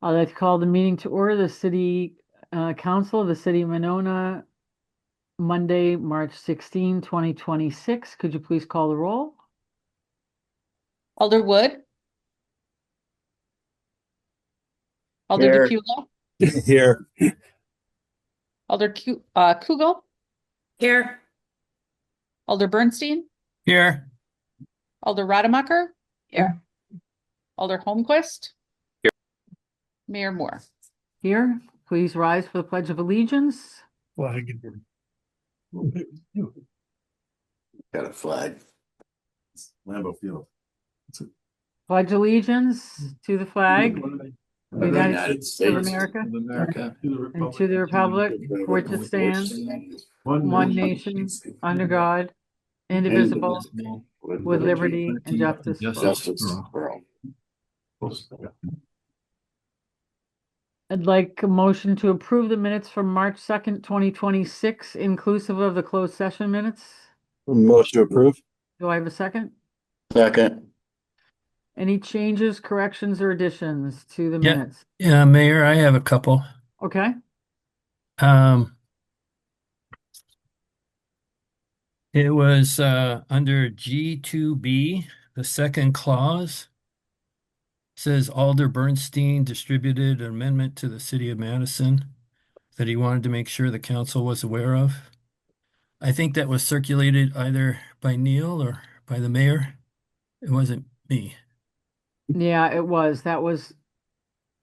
I'd like to call the meeting to order, the City Council of the City of Monona, Monday, March 16, 2026. Could you please call the roll? Alder Wood. Alder Here. DeCulo. Here. Alder Kugel. Here. Alder Bernstein. Here. Alder Rademacher. Here. Alder Holmquist. Here. Mayor Moore. Here, please rise for the Pledge of Allegiance. Flag. Got a flag. Lambeau Field. Pledge allegiance to the flag Of of the United States of America and to the republic for which it stands, one nation, under God, indivisible, with liberty and justice for all. I'd like a motion to approve the minutes from March 2nd, 2026, inclusive of the closed session minutes. Motion to approve. Do I have a second? Second. Any changes, corrections, or additions to the minutes? Yeah, Mayor, I have a couple. Okay. It was under G2B, the second clause. Says Alder Bernstein distributed an amendment to the City of Madison that he wanted to make sure the council was aware of. I think that was circulated either by Neil or by the mayor. It wasn't me. Yeah, it was. That was.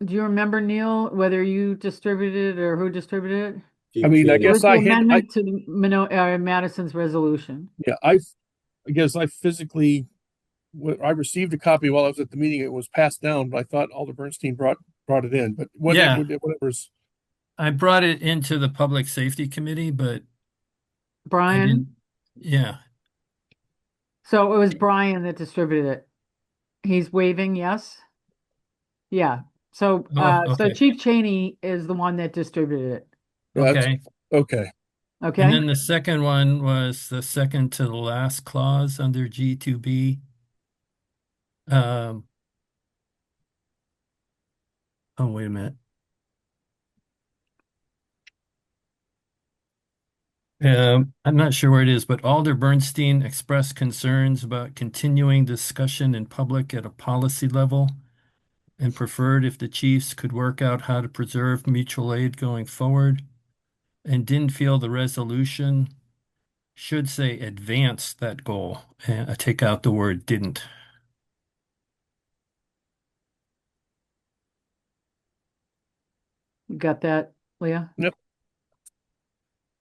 Do you remember, Neil, whether you distributed it or who distributed it? I mean, I It was guess the I had, amendment to Madison's resolution. yeah, I guess I physically, I received a copy while I was at the meeting. It was passed down, but I thought Alder Bernstein brought it in. But whatever's. I brought it into the Public Safety Committee, but I Brian? didn't. Yeah. So it was Brian that distributed it. He's waving, yes? Yeah. So so okay. Chief Cheney is the one that distributed it. Okay. Okay. Okay. And then the second one was the second to the last clause under G2B. Oh, wait a minute. I'm not sure where it is, but Alder Bernstein expressed concerns about continuing discussion in public at a policy level and preferred if the chiefs could work out how to preserve mutual aid going forward, and didn't feel the resolution should say advance that goal. And I take out the word didn't. You got that, Leah? Yep.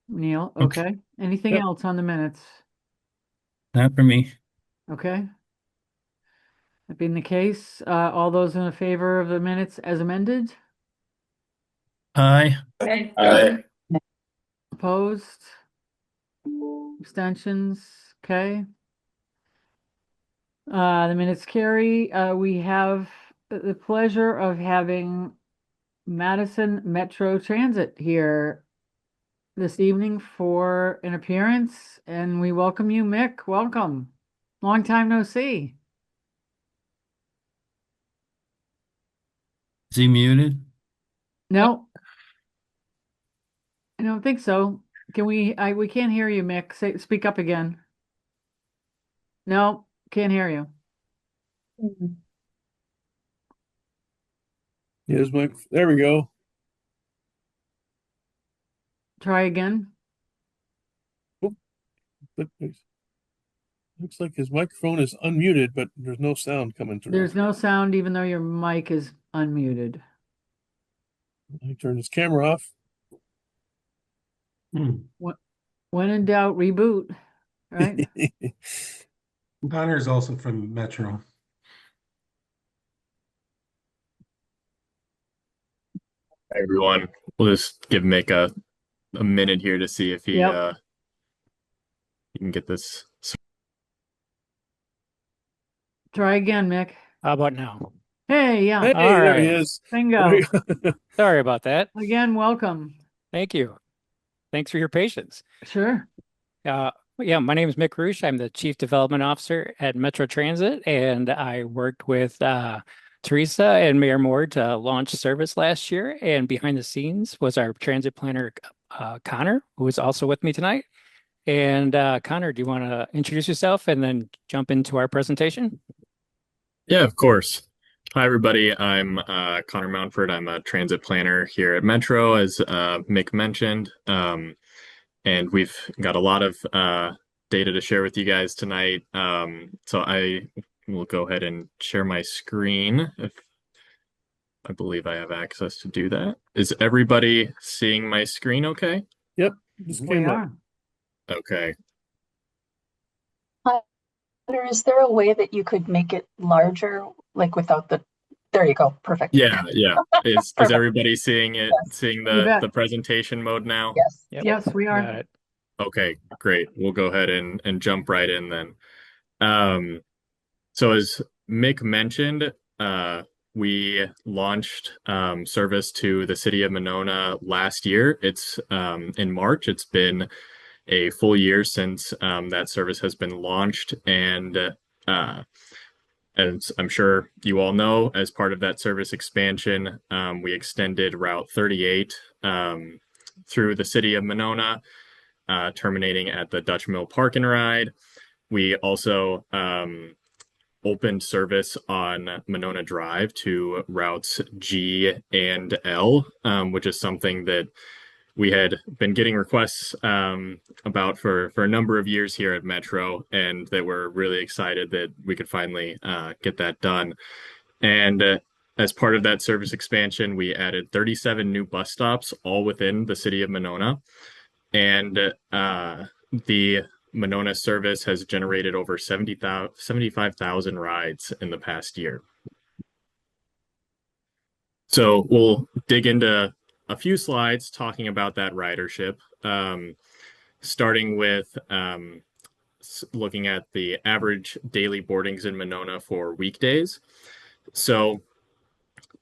Neil, Okay. okay. Anything Yep. else on the minutes? Not for me. Okay. That being the case, all those in favor of the minutes as amended? Aye. Aye. Opposed? Abstentions? Okay. The minutes carry. We have the pleasure of having Madison Metro Transit here this evening for an appearance, and we welcome you, Mick. Welcome. Long time no see. Is he muted? No, I don't think so. Can we? We can't hear you, Mick. Speak up again. No, can't hear you. Here's my. There we go. Try again. Looks like his microphone is unmuted, but there's no sound coming through. There's no sound, even though your mic is unmuted. I turn his camera off. When in doubt, reboot. Right? Connor is also from Metro. Hey everyone, we'll just give Mick a minute here to see if he Yep. he can get this. Try again, Mick. How about now? Hey, yeah. Hey, All there he right. is. Bingo. Sorry about that. Again, welcome. Thank you. Thanks for your patience. Sure. Yeah, my name is Mick Roosh. I'm the Chief Development Officer at Metro Transit, and I worked with Teresa and Mayor Moore to launch service last year, and behind the scenes was our transit planner, Connor, who is also with me tonight. And Connor, do you want to introduce yourself and then jump into our presentation? Yeah, of course. Hi, everybody. I'm Connor Mountford. I'm a transit planner here at Metro, as Mick mentioned. And we've got a lot of data to share with you guys tonight. So I will go ahead and share my screen if I believe I have access to do that. Is everybody seeing my screen okay? Yep, just We came up. are. Okay. Or is there a way that you could make it larger, like without the, there you go, perfect. Yeah, yeah. Is Perfect. everybody seeing it, Yes. seeing You bet. the presentation mode now? Yes. Yep. Yes, we are. Got it. Okay, great. We'll go ahead and jump right in then. So as Mick mentioned, we launched service to the city of Monona last year. It's in March. It's been a full year since that service has been launched, and as I'm sure you all know, as part of that service expansion, we extended Route 38 through the city of Monona, terminating at the Dutch Mill Park and Ride. We also opened service on Monona Drive to routes G and L, which is something that we had been getting requests about for a number of years here at Metro, and that we're really excited that we could finally get that done. And as part of that service expansion, we added 37 new bus stops, all within the city of Monona. And the Monona service has generated over 75,000 rides in the past year. So we'll dig into a few slides talking about that ridership, starting with looking at the average daily boardings in Monona for weekdays. So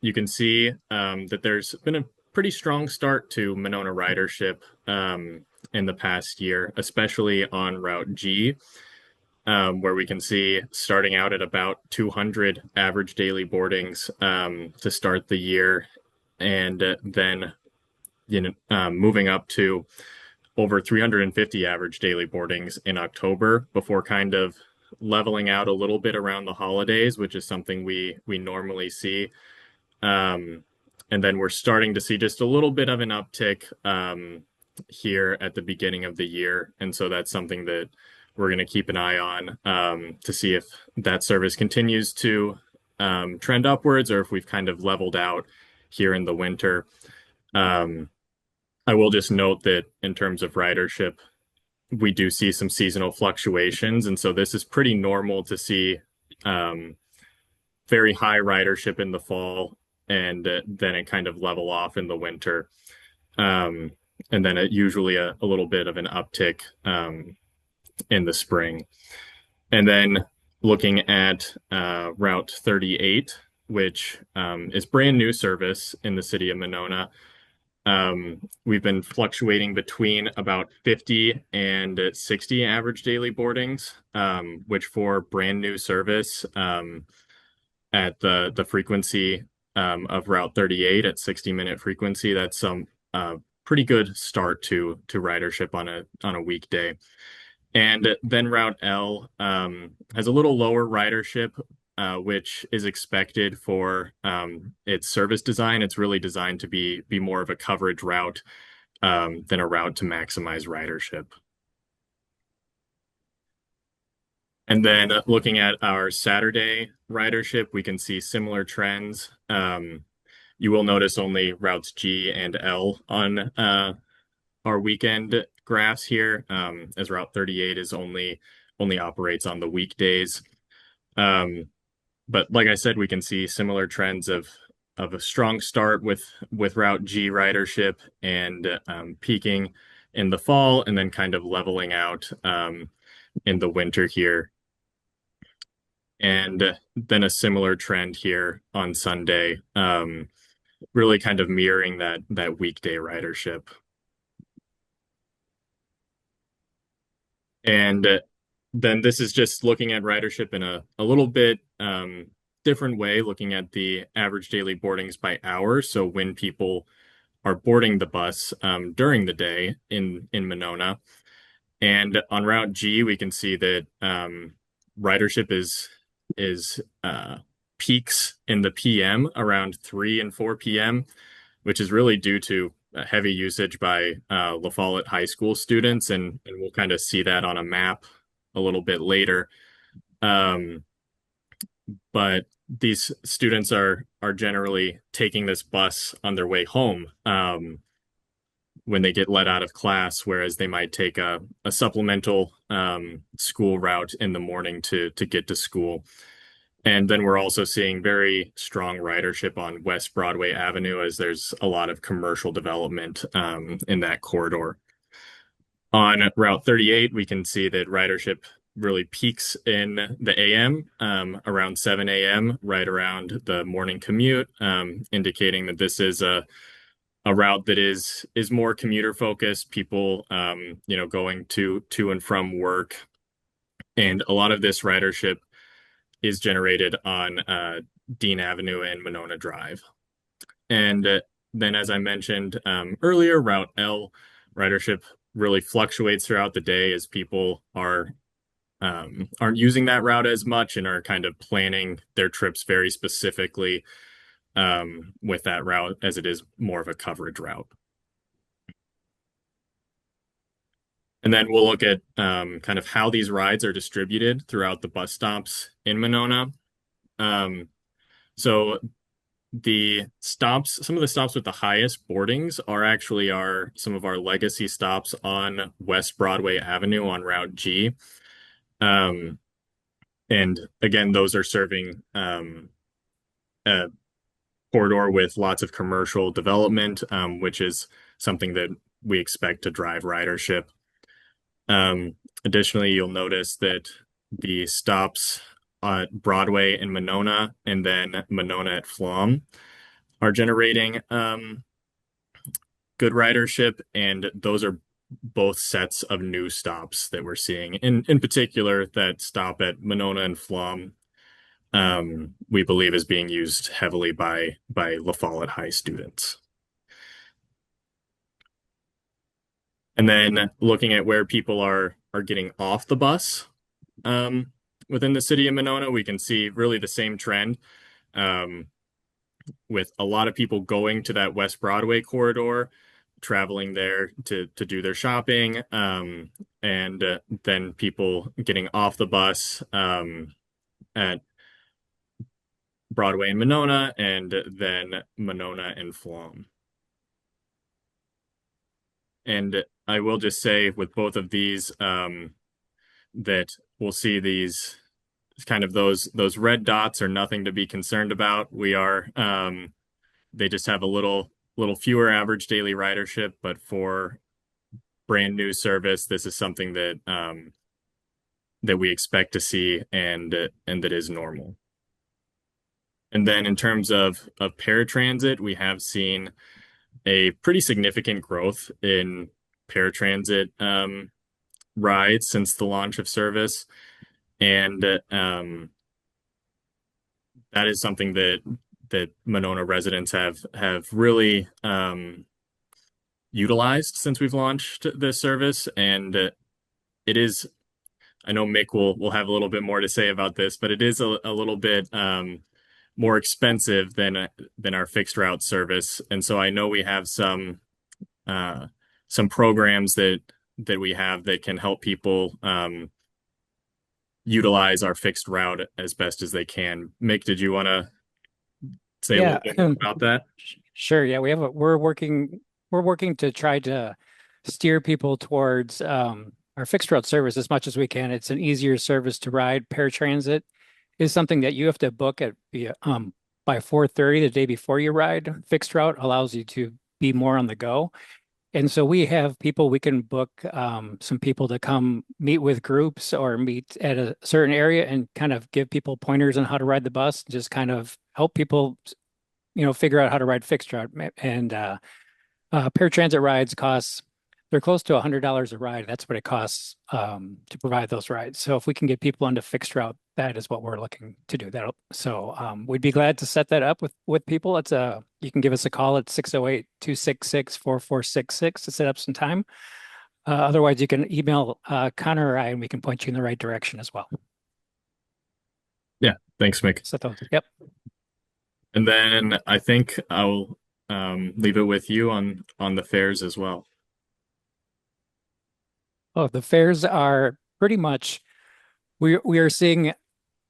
you can see that there's been a pretty strong start to Monona ridership in the past year, especially on Route G, where we can see starting out at about 200 average daily boardings to start the year, and then moving up to over 350 average daily boardings in October before kind of leveling out a little bit around the holidays, which is something we normally see. And then we're starting to see just a little bit of an uptick here at the beginning of the year. And so that's something that we're going to keep an eye on to see if that service continues to trend upwards or if we've kind of leveled out here in the winter. I will just note that in terms of ridership, we do see some seasonal fluctuations. And so this is pretty normal to see very high ridership in the fall and then it kind of level off in the winter. And then usually a little bit of an uptick in the spring. And then looking at Route 38, which is brand new service in the city of Monona. We've been fluctuating between about 50 and 60 average daily boardings, which for brand new service at the frequency of Route 38 at 60-minute frequency, that's some pretty good start to ridership on a weekday. And then Route L has a little lower ridership, which is expected for its service design. It's really designed to be more of a coverage route than a route to maximize ridership. And then looking at our Saturday ridership, we can see similar trends. You will notice only routes G and L on our weekend graphs here, as Route 38 is only operates on the weekdays. But like I said, we can see similar trends of a strong start with Route G ridership and peaking in the fall and then kind of leveling out in the winter here. And then a similar trend here on Sunday, really kind of mirroring that weekday ridership. And then this is just looking at ridership in a little bit different way, looking at the average daily boardings by hour. So when people are boarding the bus during the day in Monona. And on Route G, we can see that ridership is peaks in the PM around 3 and 4 p.m., which is really due to heavy usage by La Follette High School students, and we'll kind of see that on a map a little bit later. But these students are generally taking this bus on their way home when they get let out of class, whereas they might take a supplemental school route in the morning to get to school. And then we're also seeing very strong ridership on West Broadway Avenue, as there's a lot of commercial development in that corridor. On Route 38, we can see that ridership really peaks in the AM around 7 a.m., right around the morning commute, indicating that this is a route that is more commuter focused, people going to and from work. And a lot of this ridership is generated on Dean Avenue and Monona Drive. And then, as I mentioned earlier, Route L ridership really fluctuates throughout the day as people aren't using that route as much and are kind of planning their trips very specifically with that route, as it is more of a coverage route. And then we'll look at kind of how these rides are distributed throughout the bus stops in Monona. So the stops, some of the stops with the highest boardings are actually some of our legacy stops on West Broadway Avenue on Route G. And again, those are serving a corridor with lots of commercial development, which is something that we expect to drive ridership. Additionally, you'll notice that the stops at Broadway and Monona, and then Monona at Flom, are generating good ridership, and those are both sets of new stops that we're seeing. In particular, that stop at Monona and Flom, we believe is being used heavily by La Follette High students. And then looking at where people are getting off the bus within the city of Monona, we can see really the same trend with a lot of people going to that West Broadway corridor, traveling there to do their shopping, and then people getting off the bus at Broadway and Monona, and then Monona and Flom. And I will just say with both of these that we'll see these kind of those red dots are nothing to be concerned about. They just have a little fewer average daily ridership, but for brand new service, this is something that that we expect to see and that is normal. And then in terms of paratransit, we have seen a pretty significant growth in paratransit rides since the launch of service. And that is something that Monona residents have really utilized since we've launched this service. And it is, I know Mick will have a little bit more to say about this, but it is a little bit more expensive than our fixed route service. And so I know we have some programs that we have that can help people utilize our fixed route as best as they can. Mick, did you want to say a little bit more about that? Sure. Yeah, we're working to try to steer people towards our fixed route service as much as we can. It's an easier service to ride. Paratransit is something that you have to book at by 4:30 the day before you ride. Fixed route allows you to be more on the go. And so we have people, we can book some people to come meet with groups or meet at a certain area and kind of give people pointers on how to ride the bus, just kind of help people, figure out how to ride fixed route. And paratransit rides cost they're close to $100 a ride. That's what it costs to provide those rides. So if we can get people onto fixed route, that is what we're looking to do. We'd be glad to set that up with people. You can give us a call at 608-266-4466 to set up some time. Otherwise, you can email Connor or I, and we can point you in the right direction as well. Yeah, thanks, Mick. Yep. And then I think I'll leave it with you on the fares as well. Oh, the fares are pretty much, we are seeing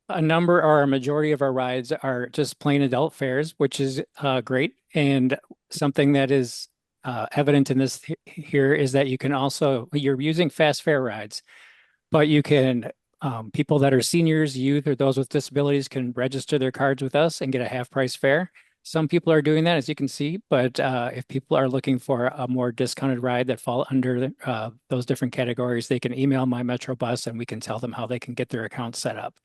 a number or a majority of our rides are just plain adult fares, which is great. And something that is evident in this here is that you're using fast fare rides, but you can, people that are seniors, youth, or those with disabilities can register their cards with us and get a half price fare. Some people are doing that, as you can see, but if people are looking for a more discounted ride that fall under those different categories, they can email my Metro bus and we can tell them how they can get their account set up.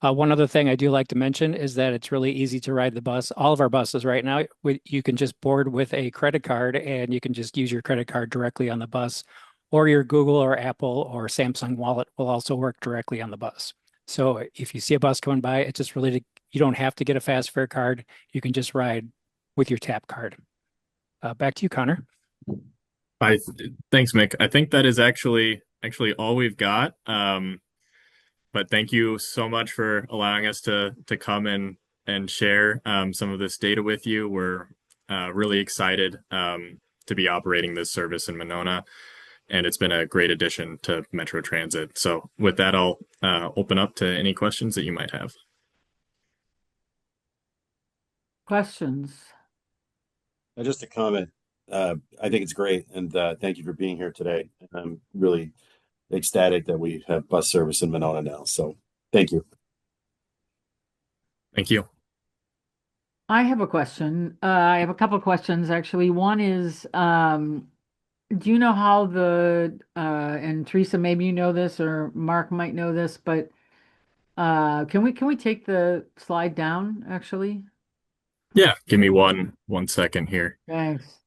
One other thing I do like to mention is that it's really easy to ride the bus. All of our buses right now, you can just board with a credit card and you can just use your credit card directly on the bus, or your Google or Apple or Samsung wallet will also work directly on the bus. So if you see a bus coming by, it's just really, you don't have to get a fast fare card. You can just ride with your tap card. Back to you, Connor. Thanks, Mick. I think that is actually all we've got. But thank you so much for allowing us to come and share some of this data with you. We're really excited to be operating this service in Monona, and it's been a great addition to Metro Transit. So with that, I'll open up to any questions that you might have. Questions? Just a comment. I think it's great, and thank you for being here today. I'm really ecstatic that we have bus service in Monona now. So thank you. Thank you. I have a question. I have a couple of questions actually. One is, do you know how and Teresa, maybe you know this, or Mark might know this, but can we take the slide down actually? Yeah, give me one second here. Thanks.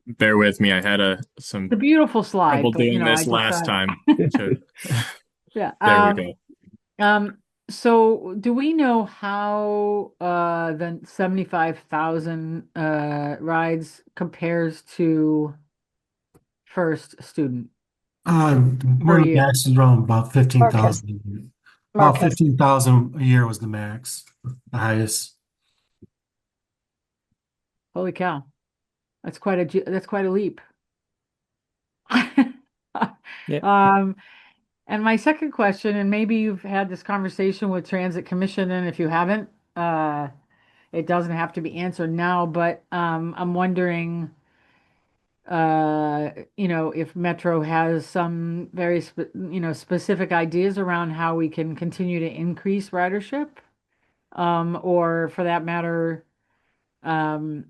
Bear with me. I had some It's a beautiful slide, trouble but doing I this just last thought, time. yeah. There we go. So do we know how the 75,000 rides compares to first student per One year? max is around about Mark 15,000. Mark About has 15,000 a year was the max, the highest. Holy cow. That's quite a leap. Yeah. And my second question, and maybe you've had this conversation with Transit Commission, and if you haven't, it doesn't have to be answered now, but I'm wondering, if Metro has some very specific ideas around how we can continue to increase ridership, or for that matter, um,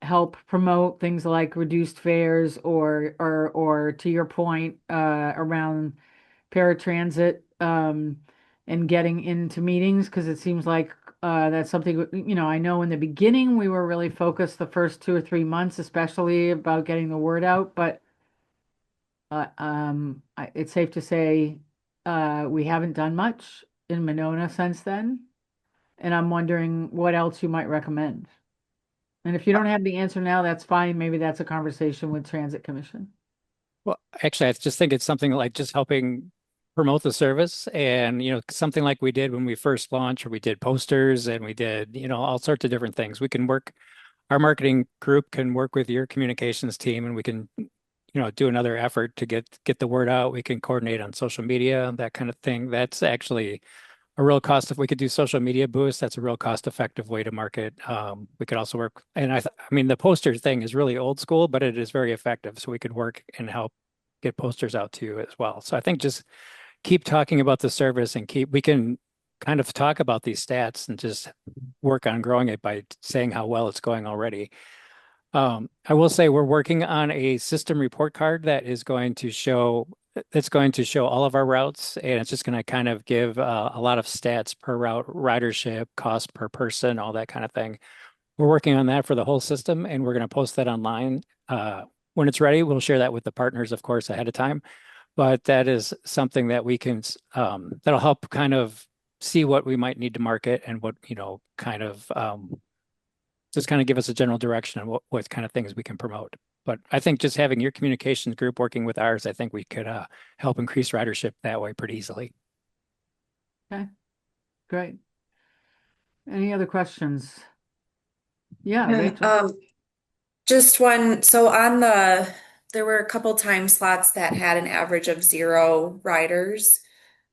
help promote things like reduced fares or to your point, around paratransit, and getting into meetings, because it seems like that's something, I know in the beginning we were really focused the first 2 or 3 months, especially about getting the word out, but it's safe to say we haven't done much in Monona since then, and I'm wondering what else you might recommend. And if you don't have the answer now, that's fine. Maybe that's a conversation with Transit Commission. Well, actually, I just think it's something like just helping promote the service, and something like we did when we first launched, or we did posters and we did all sorts of different things. Our marketing group can work with your communications team, and we can do another effort to get the word out. We can coordinate on social media, that kind of thing. That's actually a real cost. If we could do social media boosts, that's a real cost effective way to market. We could also work, and I mean, the poster thing is really old school, but it is very effective. So we could work and help get posters out to you as well. So I think just keep talking about the service, and we can kind of talk about these stats and just work on growing it by saying how well it's going already. I will say we're working on a system report card that's going to show all of our routes, and it's just going to kind of give a lot of stats per route, ridership, cost per person, all that kind of thing. We're working on that for the whole system, and we're going to post that online when it's ready, we'll share that with the partners, of course, ahead of time. But that is something that we can, that'll help kind of see what we might need to market and what, kind of just kind of give us a general direction on what kind of things we can promote. But I think just having your communications group working with ours, I think we could help increase ridership that way pretty easily. Okay, great. Any other questions? Yeah, Yeah, Rachel. Just one. So there were a couple time slots that had an average of 0 riders.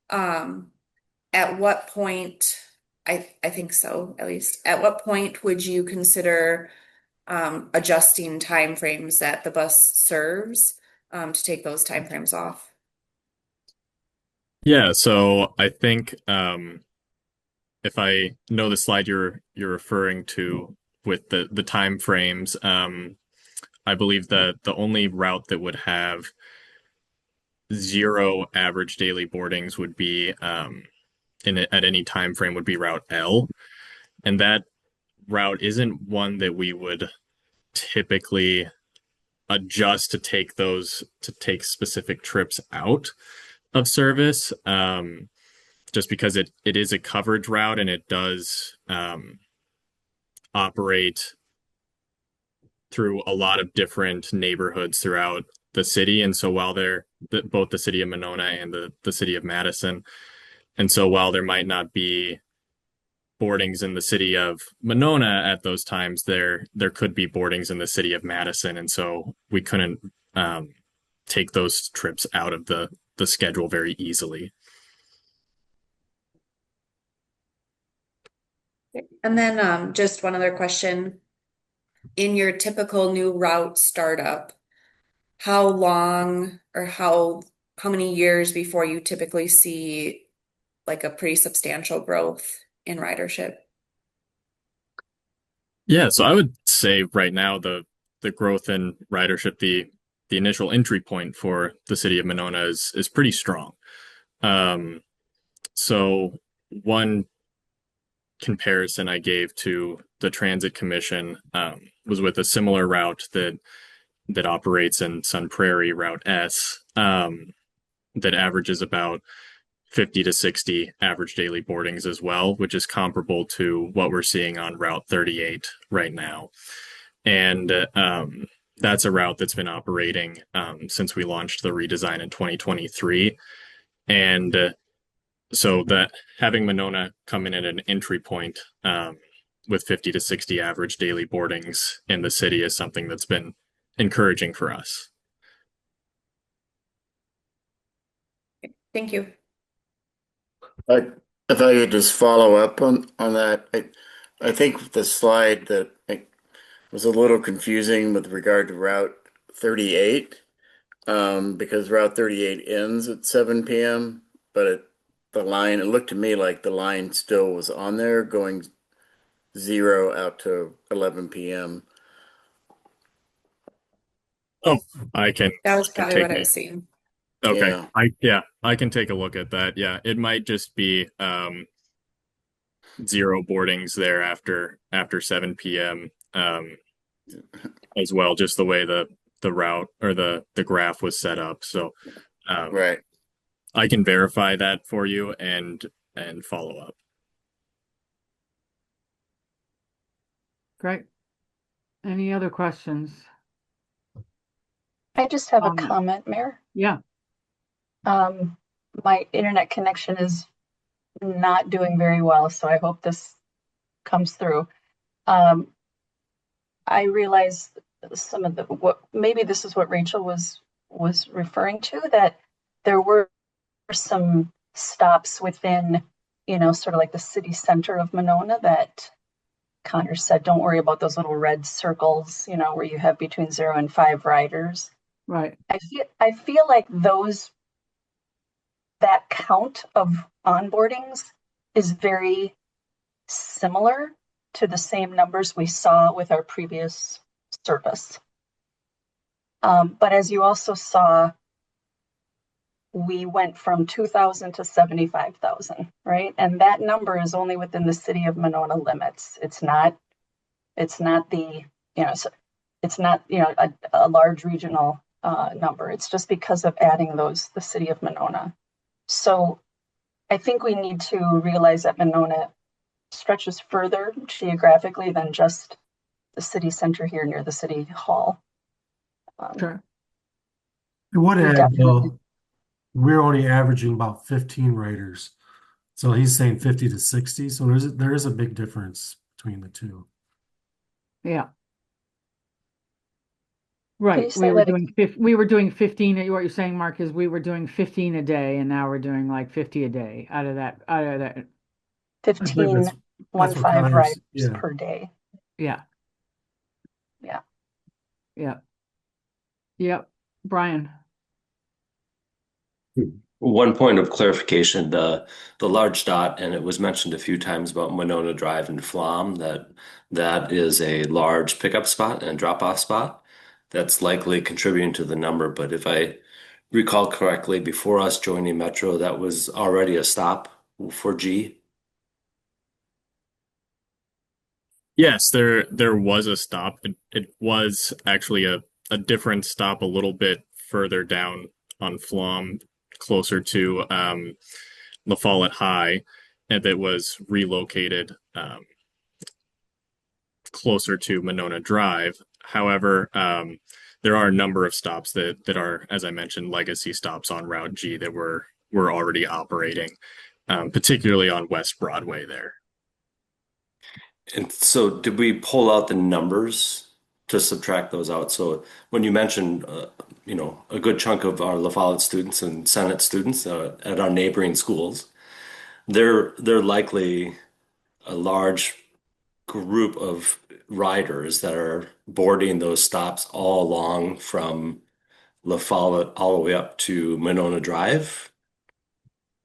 Um, at what point, I think so, at least, at what point would you consider adjusting timeframes that the bus serves to take those timeframes off? Yeah, so I think if I know the slide you're referring to with the time frames, I believe that the only route that would have 0 average daily boardings would be at any time frame would be Route L, and that route isn't one that we would typically adjust to take specific trips out of service, just because it is a coverage route and it does operate through a lot of different neighborhoods throughout the city. And so while both the city of Monona and the city of Madison, and so while there might not be boardings in the city of Monona at those times, there could be boardings in the city of Madison. And so we couldn't take those trips out of the schedule very easily. And then just one other question. In your typical new route startup, how long or how many years before you typically see like a pretty substantial growth in ridership? Yeah, so I would say right now the growth in ridership, the initial entry point for the city of Monona is pretty strong. So one comparison I gave to the Transit Commission was with a similar route that operates in Sun Prairie, Route S, that averages about 50 to 60 average daily boardings as well, which is comparable to what we're seeing on Route 38 right now. And that's a route that's been operating since we launched the redesign in 2023. And so that having Monona come in at an entry point with 50 to 60 average daily boardings in the city is something that's been encouraging for us. Thank you. If I could just follow up on that, I think the slide that was a little confusing with regard to Route 38, because Route 38 ends at 7 p.m., but it looked to me like the line still was on there going 0 out to 11 p.m. Oh, That was probably what I was seeing. Okay. I can take a look at that. Yeah, it might just be 0 boardings there after 7 p.m. As well, just the way the route or the graph was set up. So Right. I can verify that for you and follow up. Great. Any other questions? I just have a comment, Mayor. Yeah. My internet connection is not doing very well, so I hope this comes through. I realize some of maybe this is what Rachel was referring to, that there were some stops within, sort of like the city center of Monona that Connor said, don't worry about those little red circles, where you have between 0 and 5 riders. Right. I feel like that count of onboardings is very similar to the same numbers we saw with our previous service. But as you also saw, we went from 2,000 to 75,000, right? And that number is only within the city of Monona limits. It's not the, so It's not, a large regional number. It's just because of adding the city of Monona. So I think we need to realize that Monona stretches further geographically than just the city center here near the city hall. Sure. It would We add, definitely- though, we're only averaging about 15 writers. So he's saying 50 to 60. So there is a big difference between the two. Yeah. Can you Right. say that We were doing 15. What you're saying, Mark, is we were doing 15 a day, and now we're doing like 50 a day out of that. I believe 15 that's what 15 Connor's, riders yeah. per day? Yeah. Yeah. Yeah. Yep. Brian. One point of clarification, the large dot, and it was mentioned a few times about Monona Drive and Flom, that is a large pickup spot and drop-off spot. That's likely contributing to the number, but if I recall correctly, before us joining Metro, that was already a stop for G. Yes, there was a stop. It was actually a different stop a little bit further down on Flom, closer to La Follette High, and it was relocated closer to Monona Drive. However, there are a number of stops that are, as I mentioned, legacy stops on Route G that were already operating, particularly on West Broadway there. And so did we pull out the numbers to subtract those out? So when you mentioned, a good chunk of our La Follette students and Senate students at our neighboring schools, they're likely a large group of riders that are boarding those stops all along from La Follette all the way up to Monona Drive.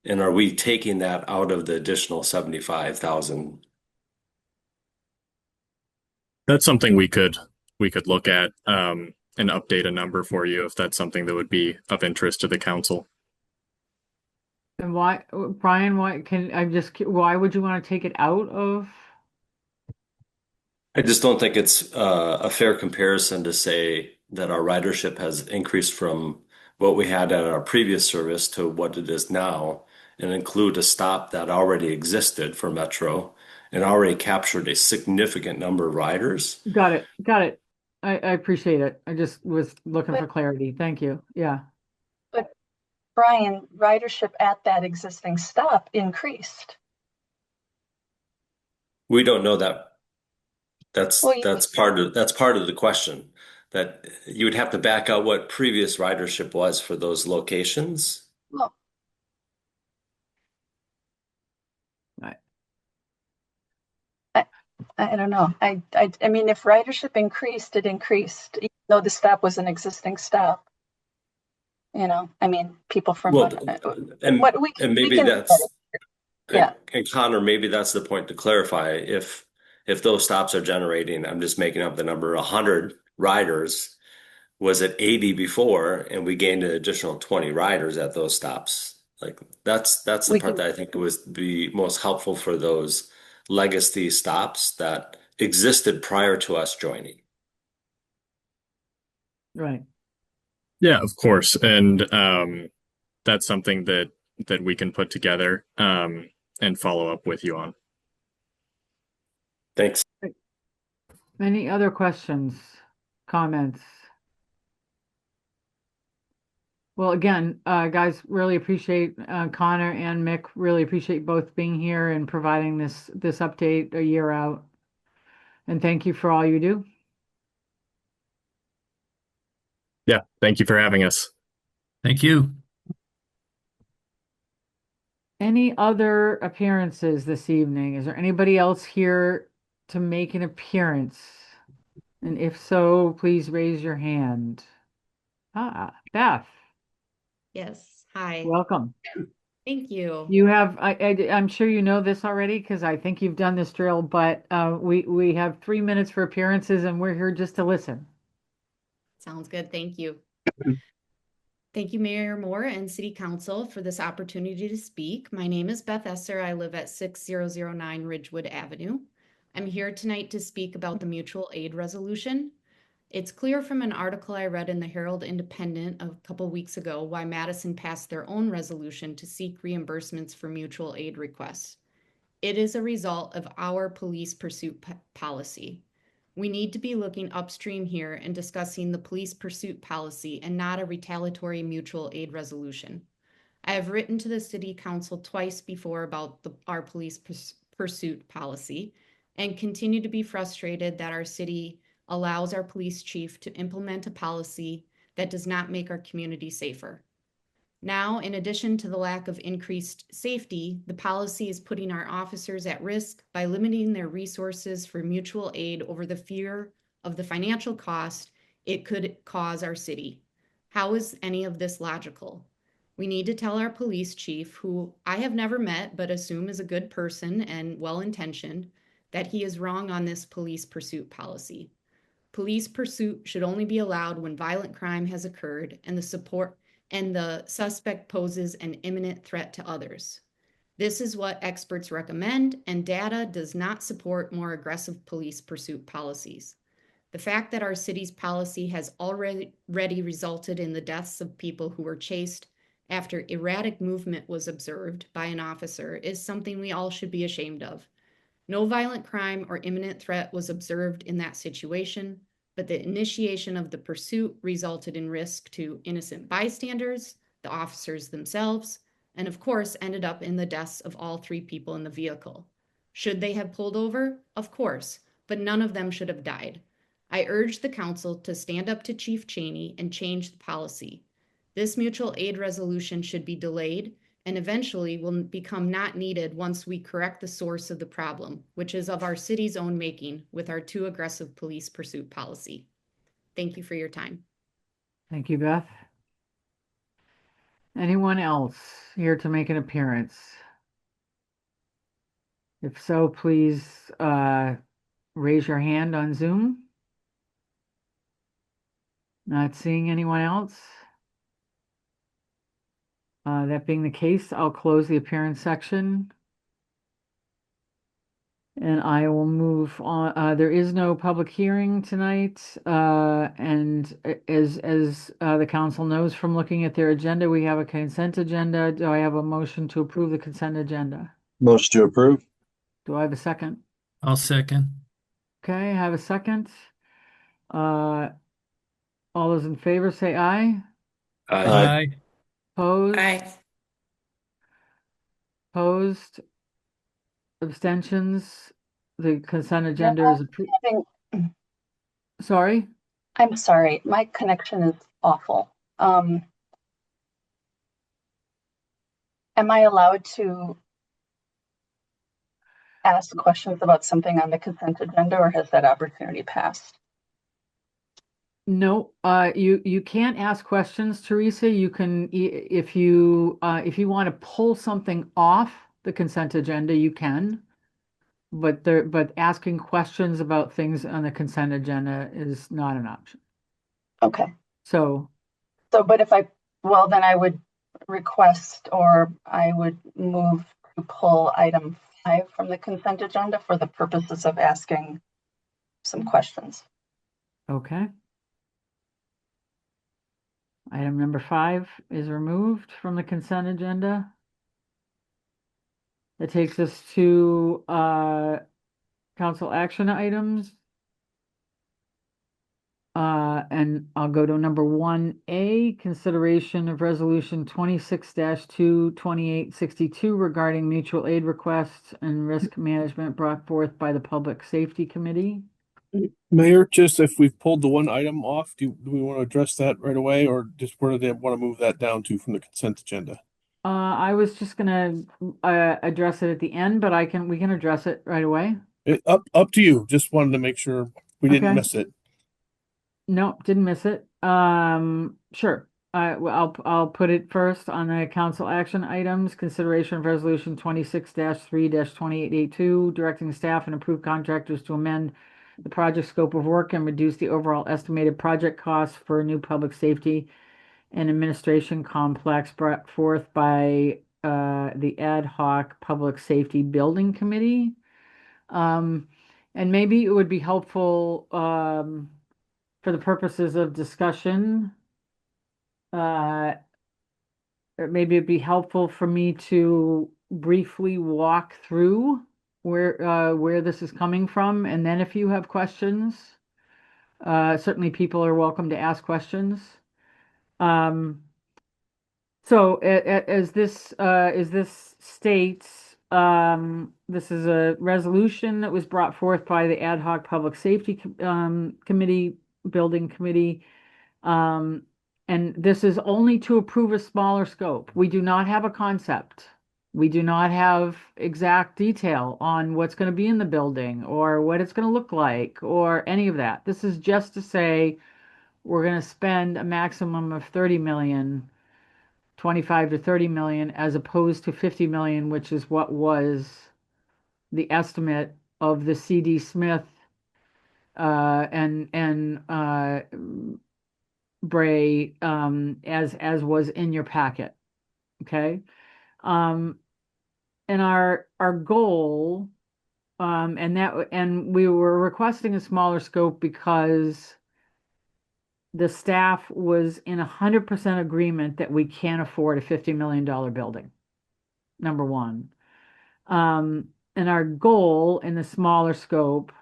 And are we taking that out of the additional 75,000? That's something we could look at and update a number for you if that's something that would be of interest to the council. And why, Brian, why would you want to take it out of? I just don't think it's a fair comparison to say that our ridership has increased from what we had at our previous service to what it is now, and include a stop that already existed for Metro and already captured a significant number of riders. Got it. Got it. I appreciate it. I just was looking for clarity. Thank you. Yeah. But Brian, ridership at that existing stop increased. We don't know that. That's Well, part of the question, that you would have to back out what previous ridership was for those locations. Well, Right. I don't know. I mean, if ridership increased, it increased, even though the stop was an existing stop. I mean, people from Well, and maybe that's yeah. And Connor, maybe that's the point to clarify. If those stops are generating, I'm just making up the number, 100 riders, was it 80 before, and we gained an additional 20 riders at those stops? Like that's the part that I think was be most helpful for those legacy stops that existed prior to us joining. Right. Yeah, of course. And that's something that we can put together and follow up with you on. Thanks. Any other questions, comments? Well, again, guys, really appreciate Connor and Mick. Really appreciate both being here and providing this update a year out. And thank you for all you do. Yeah, thank you for having us. Thank you. Any other appearances this evening? Is there anybody else here to make an appearance? And if so, please raise your hand. Beth. Yes. Hi. Welcome. Thank you. You have, I'm sure you know this already because I think you've done this drill, but we have 3 minutes for appearances and we're here just to listen. Sounds good. Thank you. Thank you, Mayor Moore and City Council, for this opportunity to speak. My name is Beth Esser. I live at 6009 Ridgewood Avenue. I'm here tonight to speak about the mutual aid resolution. It's clear from an article I read in the Herald Independent a couple weeks ago why Madison passed their own resolution to seek reimbursements for mutual aid requests. It is a result of our police pursuit policy. We need to be looking upstream here and discussing the police pursuit policy and not a retaliatory mutual aid resolution. I have written to the city council twice before about our police pursuit policy and continue to be frustrated that our city allows our police chief to implement a policy that does not make our community safer. Now, in addition to the lack of increased safety, the policy is putting our officers at risk by limiting their resources for mutual aid over the fear of the financial cost it could cause our city. How is any of this logical? We need to tell our police chief, who I have never met but assume is a good person and well-intentioned, that he is wrong on this police pursuit policy. Police pursuit should only be allowed when violent crime has occurred and the suspect poses an imminent threat to others. This is what experts recommend, and data does not support more aggressive police pursuit policies. The fact that our city's policy has already resulted in the deaths of people who were chased after erratic movement was observed by an officer is something we all should be ashamed of. No violent crime or imminent threat was observed in that situation, but the initiation of the pursuit resulted in risk to innocent bystanders, the officers themselves, and of course ended up in the deaths of all 3 people in the vehicle. Should they have pulled over? Of course, but none of them should have died. I urge the council to stand up to Chief Cheney and change the policy. This mutual aid resolution should be delayed and eventually will become not needed once we correct the source of the problem, which is of our city's own making with our too aggressive police pursuit policy. Thank you for your time. Thank you, Beth. Anyone else here to make an appearance? If so, please raise your hand on Zoom. Not seeing anyone else. That being the case, I'll close the appearance section. And I will move on. There is no public hearing tonight. And as the council knows from looking at their agenda, we have a consent agenda. Do I have a motion to approve the consent agenda? Motion to approve. Do I have a second? I'll second. Okay, I have a second. All those in favor say aye. Aye. Opposed? Aye. Opposed? Abstentions? The consent agenda is approved. Sorry? I'm sorry, my connection is awful. Am I allowed to ask questions about something on the consent agenda, or has that opportunity passed? No, you can't ask questions, Teresa. You can, if you want to pull something off the consent agenda, you can. But asking questions about things on the consent agenda is not an option. Okay. So, but then I would request, or I would move to pull item 5 from the consent agenda for the purposes of asking some questions. okay. Item number 5 is removed from the consent agenda. That takes us to council action items. And I'll go to number 1A, consideration of resolution 26-22862 regarding mutual aid requests and risk management brought forth by the Public Safety Committee. Mayor, just if we've pulled the one item off, do we want to address that right away, or just where do they want to move that down to from the consent agenda? I was just gonna address it at the end, but we can address it right away. Up to you. Just wanted to make sure we didn't Okay. miss it. Nope, didn't miss it. Sure. I'll put it first on the council action items. Consideration of resolution 26-3-2882, directing staff and approved contractors to amend the project scope of work and reduce the overall estimated project costs for a new public safety and administration complex brought forth by the ad hoc public safety building committee. And maybe it would be helpful for the purposes of discussion, maybe it'd be helpful for me to briefly walk through where this is coming from, and then if you have questions, certainly people are welcome to ask questions. Um, so as this states, this is a resolution that was brought forth by the Ad hoc Public Safety Committee, Building Committee. And this is only to approve a smaller scope. We do not have a concept. We do not have exact detail on what's going to be in the building or what it's going to look like or any of that. This is just to say we're going to spend a maximum of 30 million, 25 to 30 million, as opposed to 50 million, which is what was the estimate of the CD Smith and Bray, as was in your packet. Okay. And our goal, and we were requesting a smaller scope because the staff was in 100% agreement that we can't afford a $50 million building, number one. And our goal in the smaller scope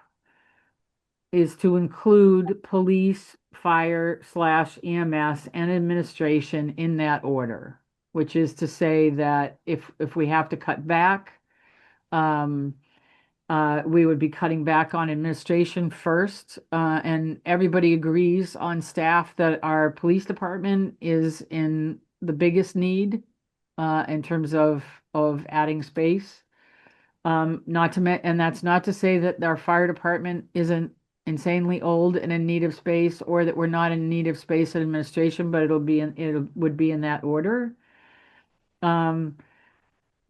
is to include police, fire / EMS, and administration in that order, which is to say that if we have to cut back, we would be cutting back on administration first, and everybody agrees on staff that our police department is in the biggest need in terms of adding space. And that's not to say that our fire department isn't insanely old and in need of space, or that we're not in need of space in administration, but it would be in that order.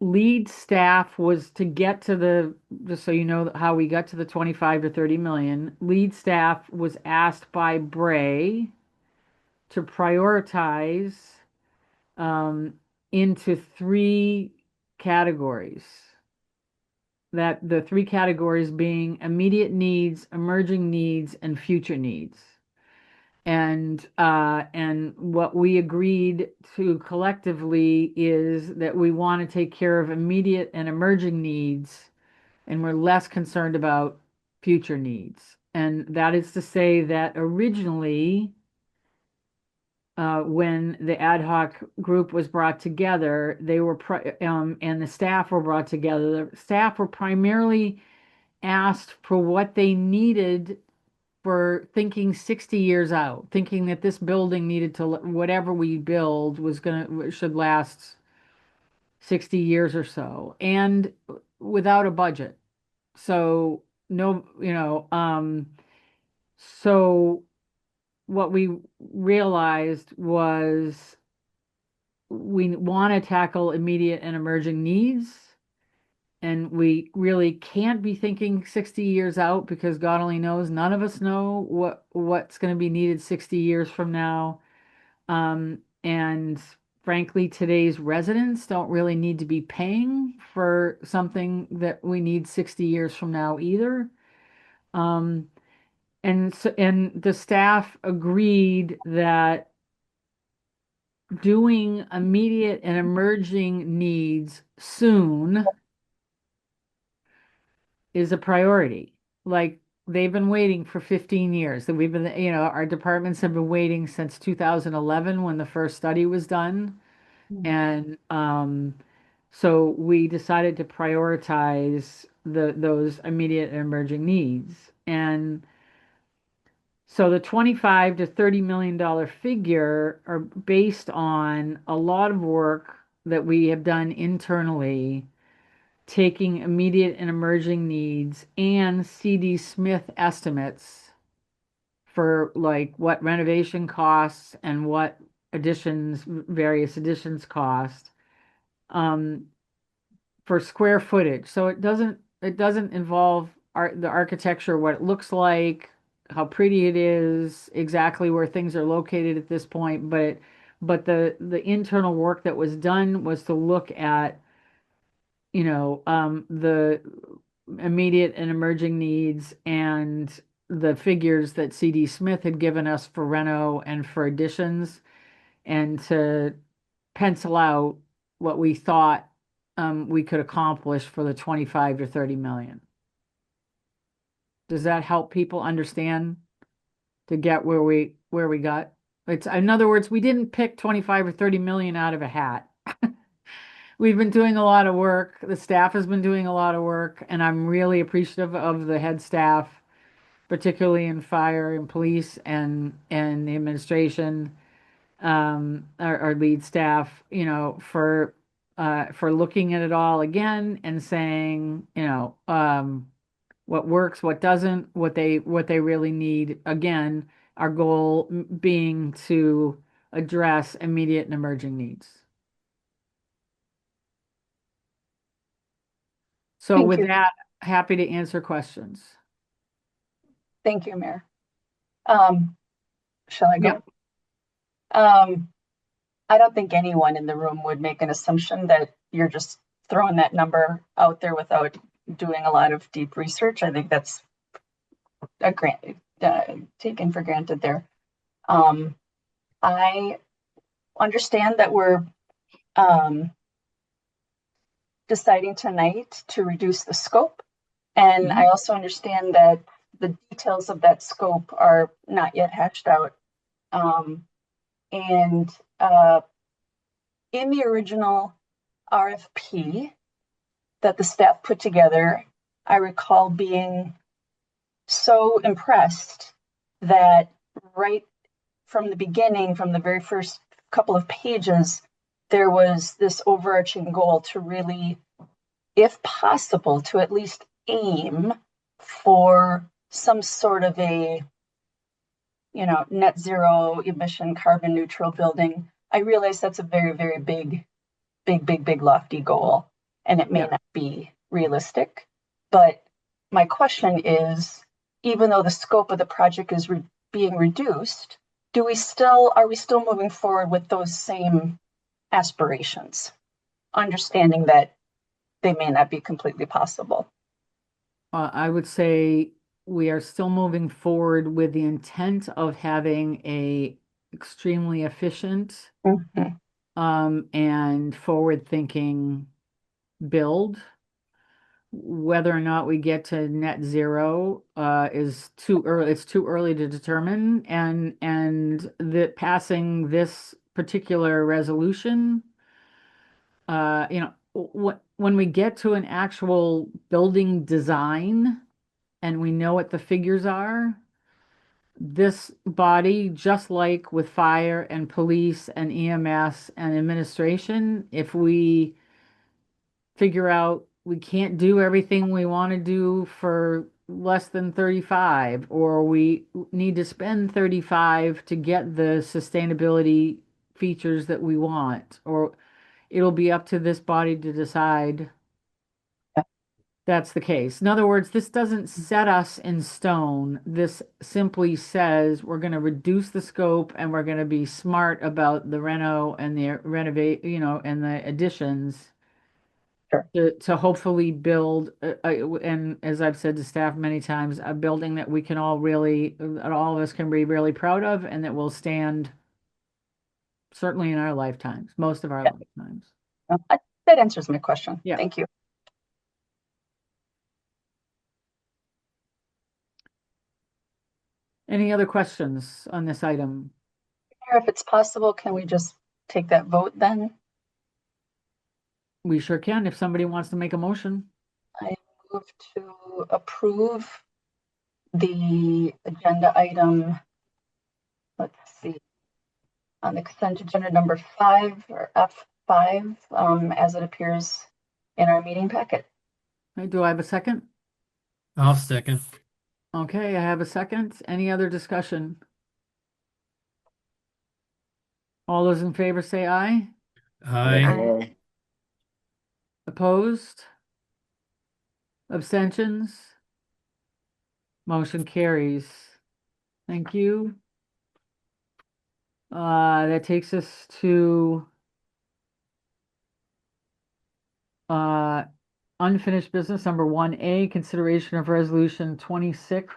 Lead staff was to get to just so you know how we got to the 25 to 30 million. Lead staff was asked by Bray to prioritize into three categories. That the three categories being immediate needs, emerging needs, and future needs. And what we agreed to collectively is that we want to take care of immediate and emerging needs, and we're less concerned about future needs. And that is to say that originally, when the ad hoc group was brought together, and the staff were brought together. The staff were primarily asked for what they needed for thinking 60 years out, thinking that this building needed to, whatever we build should last 60 years or so, and without a budget. So no, so what we realized was we want to tackle immediate and emerging needs, and we really can't be thinking 60 years out because God only knows, none of us know what's going to be needed 60 years from now. And frankly, today's residents don't really need to be paying for something that we need 60 years from now either. And the staff agreed that doing immediate and emerging needs soon is a priority. Like, they've been waiting for 15 years. That we've been, our departments have been waiting since 2011 when the first study was done. And so we decided to prioritize those immediate and emerging needs. And so the 25 to 30 million dollar figure are based on a lot of work that we have done internally, taking immediate and emerging needs and CD Smith estimates for like what renovation costs and what various additions cost, for square footage. So it doesn't involve the architecture, what it looks like, how pretty it is, exactly where things are located at this point, but the internal work that was done was to look at the immediate and emerging needs, and the figures that CD Smith had given us for reno and for additions, and to pencil out what we thought we could accomplish for the 25 to 30 million. Does that help people understand to get where we got? It's, in other words, we didn't pick 25 or 30 million out of a hat. We've been doing a lot of work. The staff has been doing a lot of work, and I'm really appreciative of the head staff, particularly in fire and police and the administration, our lead staff, you know, for looking at it all again and saying, you know, what works, what doesn't, what they really need. Again, our goal being to address immediate and emerging needs. So Thank with you. that, happy to answer questions. Thank you, Mayor. Shall I go? Yep. I don't think anyone in the room would make an assumption that you're just throwing that number out there without doing a lot of deep research. I think that's taken for granted there. I understand that we're deciding tonight to reduce the scope, and I also understand that the details of that scope are not yet hatched out. And in the original RFP that the staff put together, I recall being so impressed that right from the beginning, from the very first couple of pages, there was this overarching goal to really, if possible, to at least aim for some sort of a, you know, net zero emission, carbon neutral building. I realize that's a very, very big lofty goal, and it may not be realistic. But my question is, even though the scope of the project is being reduced, are we still moving forward with those same aspirations, understanding that they may not be completely possible? I would say we are still moving forward with the intent of having a extremely efficient and forward-thinking build. Whether or not we get to net zero is too early. It's too early to determine, and that passing this particular resolution, you know, when we get to an actual building design and we know what the figures are, this body, just like with fire and police and EMS and administration, if we figure out we can't do everything we want to do for less than 35, or we need to spend 35 to get the sustainability features that we want, or it'll be up to this body to decide that's the case. In other words, this doesn't set us in stone. This simply says we're going to reduce the scope and we're going to be smart about the reno and the renovate, you know, and the additions. Sure. To hopefully build, and as I've said to staff many times, a building that we can all really, that all of us can be really proud of, and that will stand certainly in our lifetimes, most of our lifetimes. That answers my question. Yeah. Thank you. Any other questions on this item? If it's possible, can we just take that vote then? We sure can, if somebody wants to make a motion. I move to approve the agenda item, let's see, on the consent agenda number 5, or F5, as it appears in our meeting packet. Okay, do I have a second? I'll second. Okay, I have a second. Any other discussion? All those in favor say aye. Aye. Opposed? Abstentions? Motion carries. Thank you. That takes us to unfinished business number 1A, consideration of resolution 26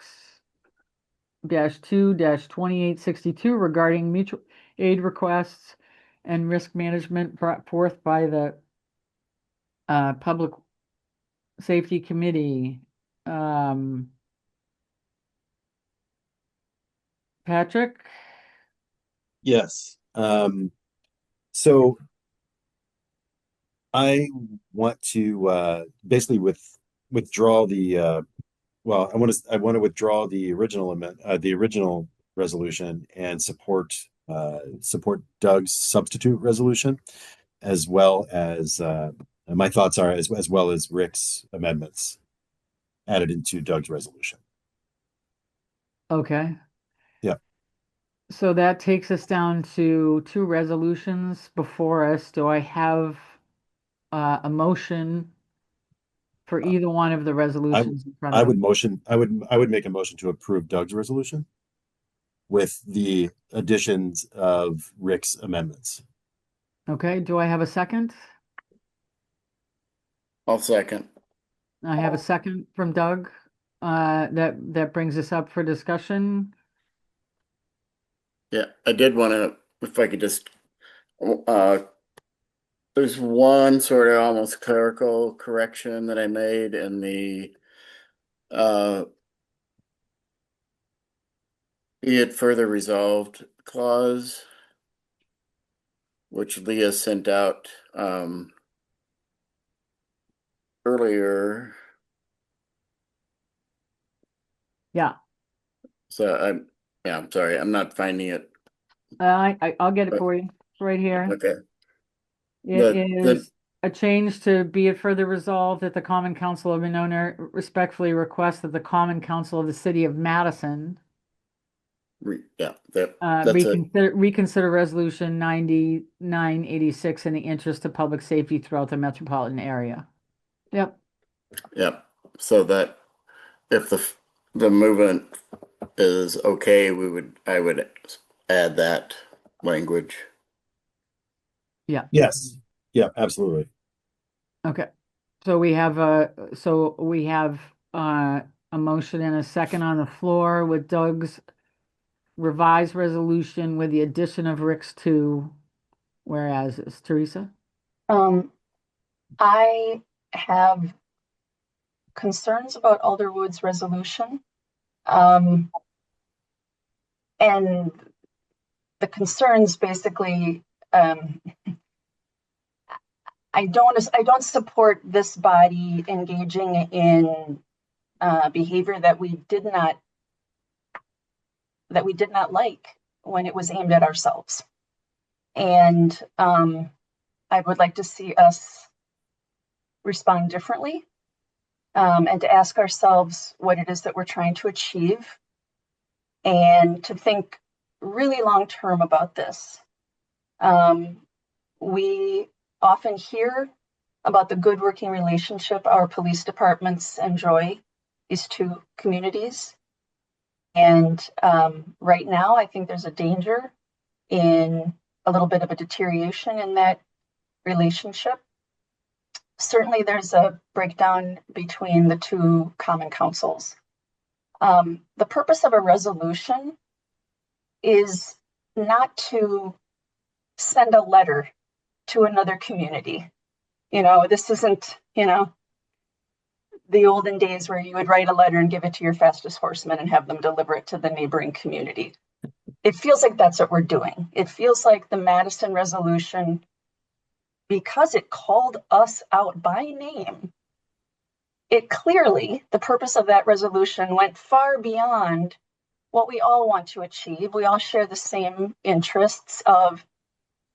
2-2862 regarding mutual aid requests and risk management brought forth by the Public Safety Committee. Patrick? Yes. So I want to basically withdraw the I want to withdraw the original the original resolution and support Doug's substitute resolution, as well as my thoughts are as well as Rick's amendments added into Doug's resolution. Okay. Yeah. So that takes us down to two resolutions before us. Do I have a motion for either one of the resolutions in front I of would us? motion, I would make a motion to approve Doug's resolution with the additions of Rick's amendments. Okay, do I have a second? I'll second. I have a second from Doug. That brings us up for discussion. Yeah, I did want to, if I could just, there's one sort of almost clerical correction that I made in the, be it further resolved clause, which Leah sent out, earlier. Yeah, So I'm sorry, I'm not finding it. I'll get it But for you right here. okay. It The is a change to be it further resolved that the Common Council of Monona respectfully requests that the Common Council of the City of Madison that's it. reconsider resolution 9986 in the interest of public safety throughout the metropolitan area. Yep. Yep. So that if the movement is okay, I would add that language. Yeah. Yes. Yeah, absolutely. Okay. So we have a motion and a second on the floor with Doug's revised resolution with the addition of Rick's two whereas. Teresa? I have concerns about Alderwood's resolution. And the concerns basically, I don't support this body engaging in behavior that we did not like when it was aimed at ourselves. And I would like to see us respond differently, and to ask ourselves what it is that we're trying to achieve, and to think really long term about this. We often hear about the good working relationship our police departments enjoy, these two communities. And right now, I think there's a danger in a little bit of a deterioration in that relationship. Certainly, there's a breakdown between the two common councils. The purpose of a resolution is not to send a letter to another community. This isn't, the olden days where you would write a letter and give it to your fastest horseman and have them deliver it to the neighboring community. It feels like that's what we're doing. It feels like the Madison resolution, because it called us out by name, it clearly, the purpose of that resolution went far beyond what we all want to achieve. We all share the same interests of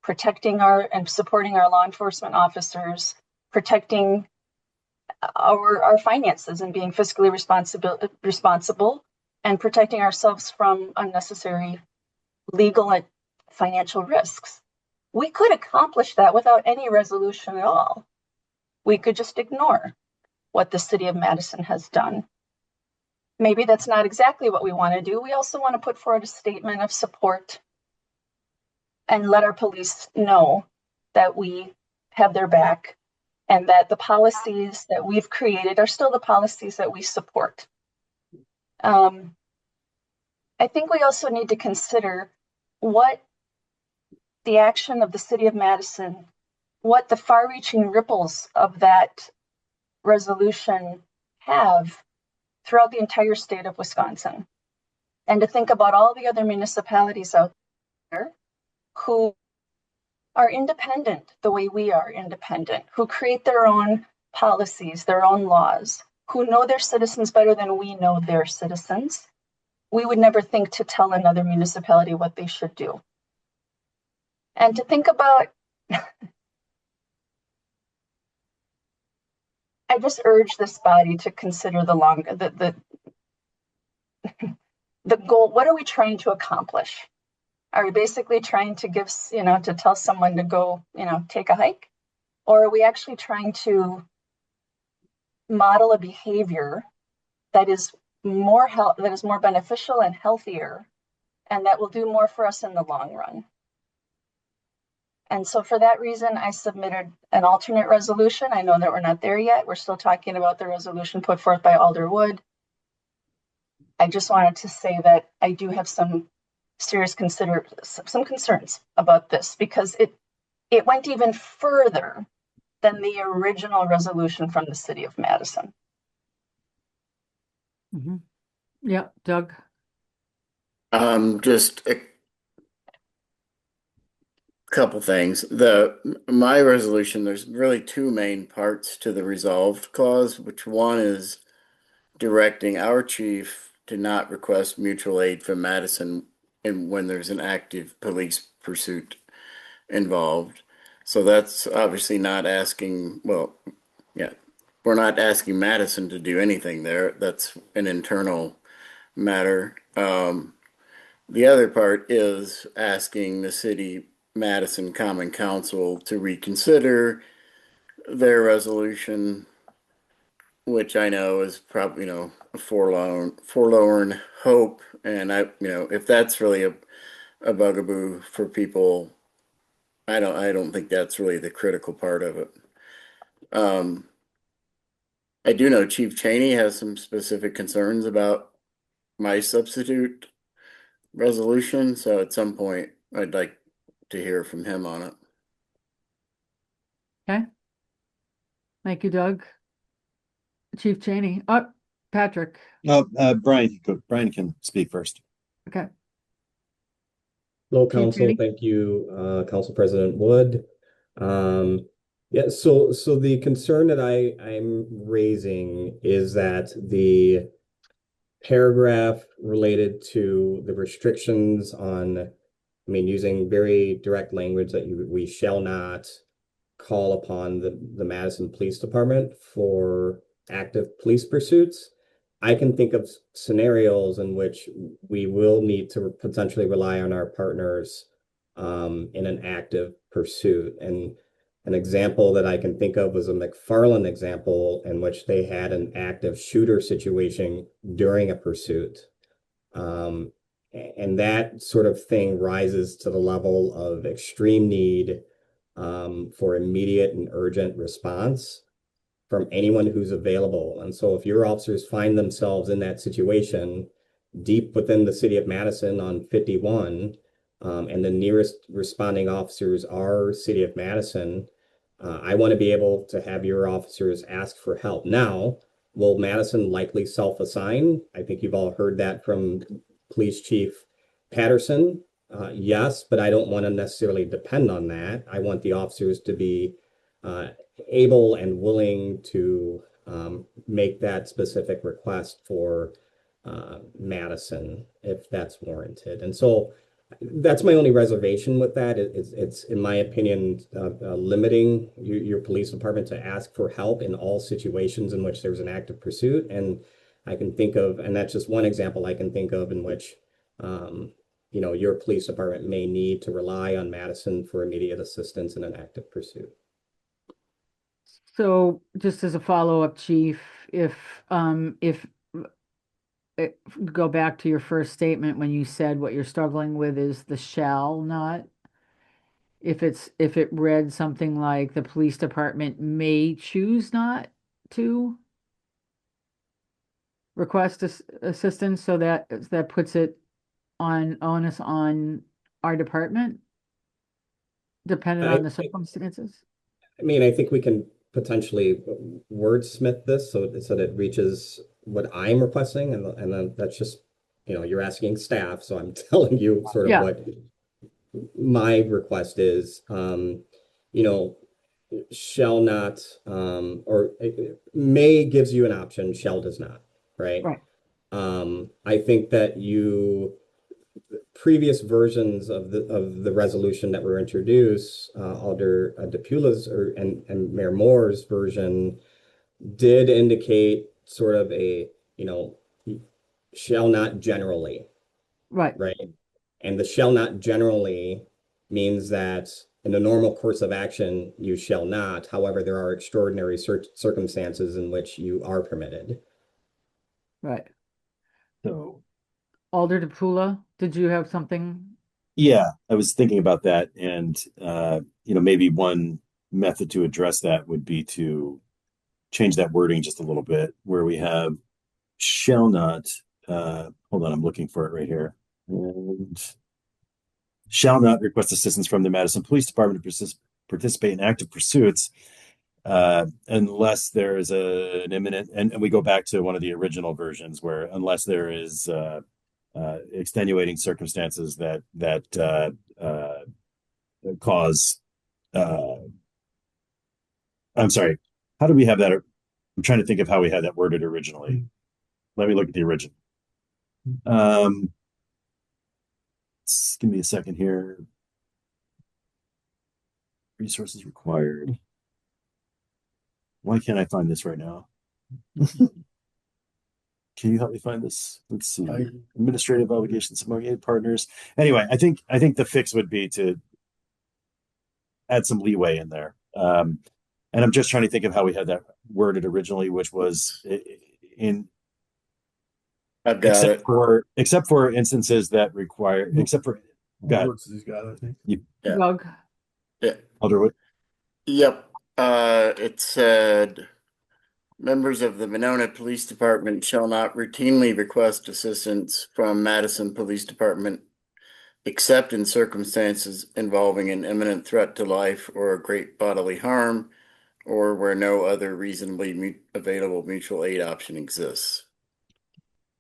protecting and supporting our law enforcement officers, protecting our finances and being fiscally responsible, and protecting ourselves from unnecessary legal and financial risks. We could accomplish that without any resolution at all. We could just ignore what the city of Madison has done. Maybe that's not exactly what we want to do. We also want to put forward a statement of support and let our police know that we have their back and that the policies that we've created are still the policies that we support. I think we also need to consider what the action of the city of Madison, what the far-reaching ripples of that resolution have throughout the entire state of Wisconsin. And to think about all the other municipalities out there who are independent the way we are independent, who create their own policies, their own laws, who know their citizens better than we know their citizens. We would never think to tell another municipality what they should do. And to think about, I just urge this body to consider the goal. What are we trying to accomplish? Are we basically trying to give, to tell someone to go, take a hike? Or are we actually trying to model a behavior that is more beneficial and healthier, and that will do more for us in the long run? And so for that reason, I submitted an alternate resolution. I know that we're not there yet. We're still talking about the resolution put forth by Alder Wood. I just wanted to say that I do have some concerns about this, because it went even further than the original resolution from the city of Madison. Mm-hmm. Yeah, Doug. Just a couple things. My resolution, there's really two main parts to the resolved clause, which one is directing our chief to not request mutual aid from Madison and when there's an active police pursuit involved. So that's obviously not asking, well, yeah, we're not asking Madison to do anything there. That's an internal matter. The other part is asking the city Madison Common Council to reconsider their resolution, which I know is probably, a forlorn hope. And if that's really a bugaboo for people, I don't think that's really the critical part of it. I do know Chief Cheney has some specific concerns about my substitute resolution, so at some point I'd like to hear from him on it. Okay. Thank you, Doug. Chief Cheney. Patrick. No, Brian can speak first. Okay. Hello, Chief Council. Cheney. Thank you, Council President Wood. Yeah, so the concern that I'm raising is that the paragraph related to the restrictions on, using very direct language that we shall not call upon the Madison Police Department for active police pursuits. I can think of scenarios in which we will need to potentially rely on our partners in an active pursuit. And an example that I can think of was a McFarland example in which they had an active shooter situation during a pursuit. And that sort of thing rises to the level of extreme need for immediate and urgent response from anyone who's available. And so if your officers find themselves in that situation deep within the city of Madison on 51, and the nearest responding officers are city of Madison, I want to be able to have your officers ask for help. Now, will Madison likely self-assign? I think you've all heard that from Police Chief Patterson. Yes, but I don't want to necessarily depend on that. I want the officers to be able and willing to make that specific request for Madison if that's warranted. And so that's my only reservation with that. It's in my opinion, limiting your police department to ask for help in all situations in which there's an active pursuit. And I can think of, and that's just one example I can think of in which your police department may need to rely on Madison for immediate assistance in an active pursuit. So just as a follow-up, Chief, if go back to your first statement when you said what you're struggling with is the shall not. If it read something like the police department may choose not to request assistance, so that puts it onus on our department, depending on the circumstances? I mean, I think we can potentially wordsmith this so that it reaches what I'm requesting, and then that's just, you're asking staff, so I'm telling you sort of Yeah. what my request is. Shall not, or may gives you an option, shall does not, right? Right. I think that previous versions of the resolution that were introduced, Alder DePula's and Mayor Moore's version did indicate sort of a, shall not generally, Right. right? And the shall not generally means that in the normal course of action, you shall not. However, there are extraordinary circumstances in which you are permitted. Right. So, Alder DePula, did you have something? yeah, I was thinking about that, and maybe one method to address that would be to change that wording just a little bit, where we have shall not. Hold on, I'm looking for it right here. And shall not request assistance from the Madison Police Department to participate in active pursuits unless there is an imminent, and we go back to one of the original versions where unless there is extenuating circumstances that cause. I'm sorry. How do we have that? I'm trying to think of how we had that worded originally. Let me look at the original. Give me a second here. Resources required. Why can't I find this right now? Can you help me find this? Let's see. Administrative obligations among aid partners. Anyway, I think the fix would be to add some leeway in there. And I'm just trying to think of how we had that worded originally, which was in I've got it. Except for instances that require, except for He's got it, I think. Yeah. Doug? Yeah. Alderwood. Yep. It said members of the Monona Police Department shall not routinely request assistance from Madison Police Department except in circumstances involving an imminent threat to life or a great bodily harm, or where no other reasonably available mutual aid option exists.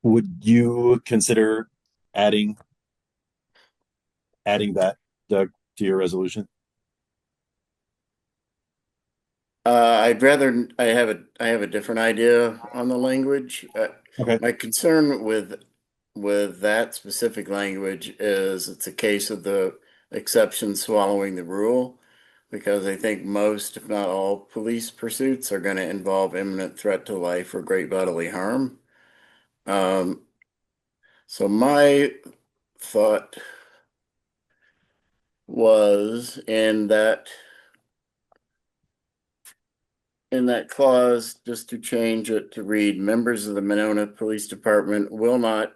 Would you consider adding that, Doug, to your resolution? I'd rather I have a different idea on the language. Okay. My concern with that specific language is it's a case of the exception swallowing the rule, because I think most, if not all, police pursuits are going to involve imminent threat to life or great bodily harm. So my thought was in that clause, just to change it to read, members of the Monona Police Department will not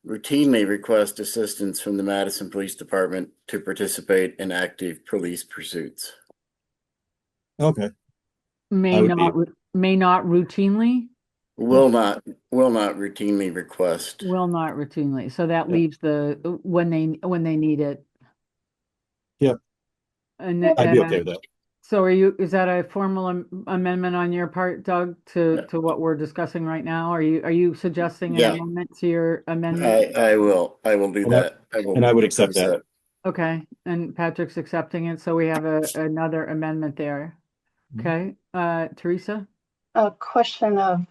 routinely request assistance from the Madison Police Department to participate in active police pursuits. Okay. May not routinely? Will not routinely request. Will not routinely. So that leaves the when they need it. Yep. And I'd be okay with that. So is that a formal amendment on your part, Doug, to what we're discussing right now? Are you suggesting an amendment to your amendment? I will do that. I would accept that. Okay, and Patrick's accepting it, so we have another amendment there. Okay, Teresa? A question of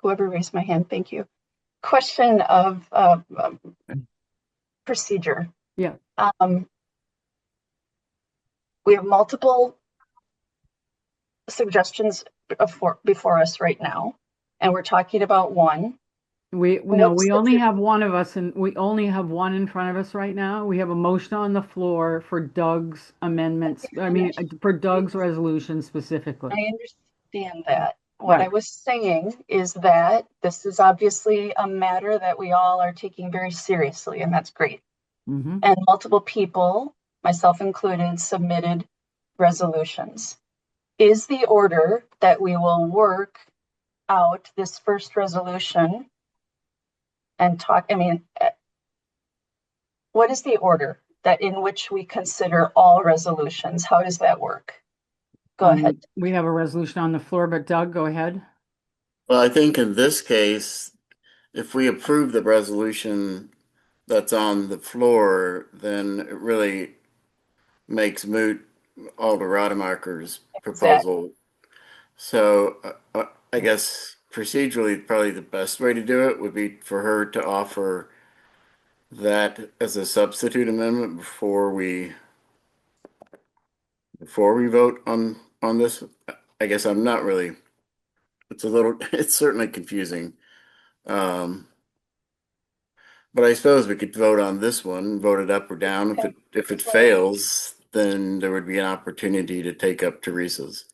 whoever raised my hand, thank you. Question of procedure. Yeah. We have multiple suggestions before us right now, and we're talking about one. We only have one of us, and we only have one in front of us right now. We have a motion on the floor for Doug's amendments. I mean, for Doug's resolution specifically. I understand that. What I was saying is that this is obviously a matter that we all are taking very seriously, and that's great. Mm-hmm. And multiple people, myself included, submitted resolutions. Is the order that we will work out this first resolution and talk, what is the order that in which we consider all resolutions? How does that work? Go ahead. We have a resolution on the floor, but Doug, go ahead. Well, I think in this case, if we approve the resolution that's on the floor, then it really makes moot Alder Rademacher's Exactly. proposal. So I guess procedurally, probably the best way to do it would be for her to offer that as a substitute amendment before we vote on this. I guess I'm not really. It's a little. It's certainly confusing. But I suppose we could vote on this one, vote it up or down. Okay. If it fails, then there would be an opportunity to take up Teresa's.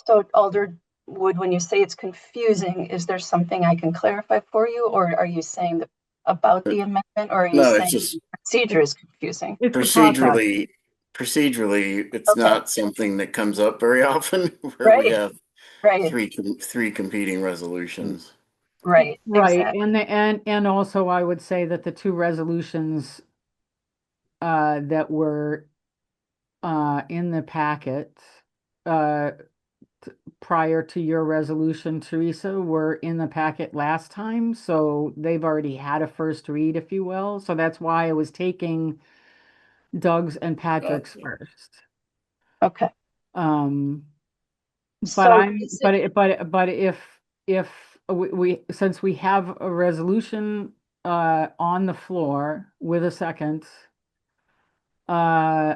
So Alder Wood, when you say it's confusing, is there something I can clarify for you, or are you saying that about the amendment, or are you No, it's saying just the procedure is confusing? It's the process. procedurally, it's Okay. not something that comes up very often where we Right. have Right. three competing resolutions. Right. Right, Exactly. and also I would say that the two resolutions that were in the packet uh prior to your resolution, Teresa, were in the packet last time, so they've already had a first read, if you will. So that's why I was taking Doug's and Patrick's first. Okay. But So I'm is but it, it, but if we since we have a resolution on the floor with a second, uh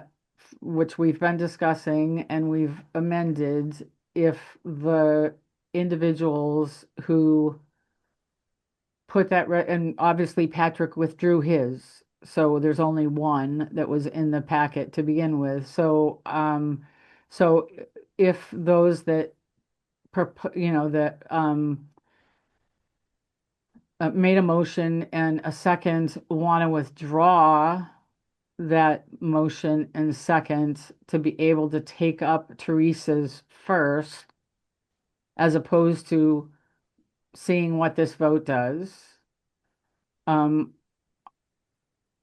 which we've been discussing and we've amended, if the individuals who put that and obviously Patrick withdrew his, so there's only one that was in the packet to begin with. So if those that that made a motion and a second want to withdraw that motion and second to be able to take up Teresa's first, as opposed to seeing what this vote does.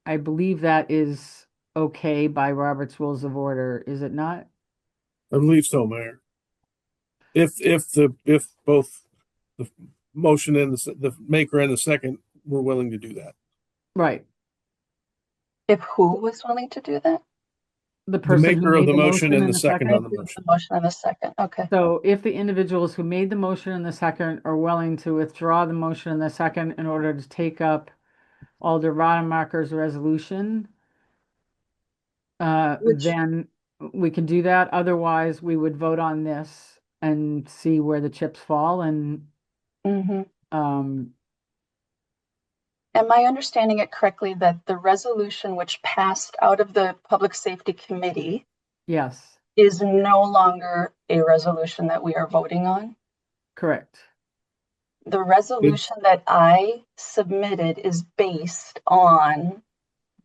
I believe that is okay by Robert's Rules of Order, is it not? I believe so, Mayor. If both the motion and the maker and the second were willing to do that. Right. if who was willing to do that? The The person who maker of made the the motion motion and and the the second second. on the motion. The motion and the second. Okay. So if the individuals who made the motion and the second are willing to withdraw the motion and the second in order to take up Alder Rademacher's resolution, Which, then we can do that. Otherwise, we would vote on this and see where the chips fall. And mhm. um, Am I understanding it correctly that the resolution which passed out of the Public Safety Committee yes, is no longer a resolution that we are voting on? correct. The resolution that I submitted is based on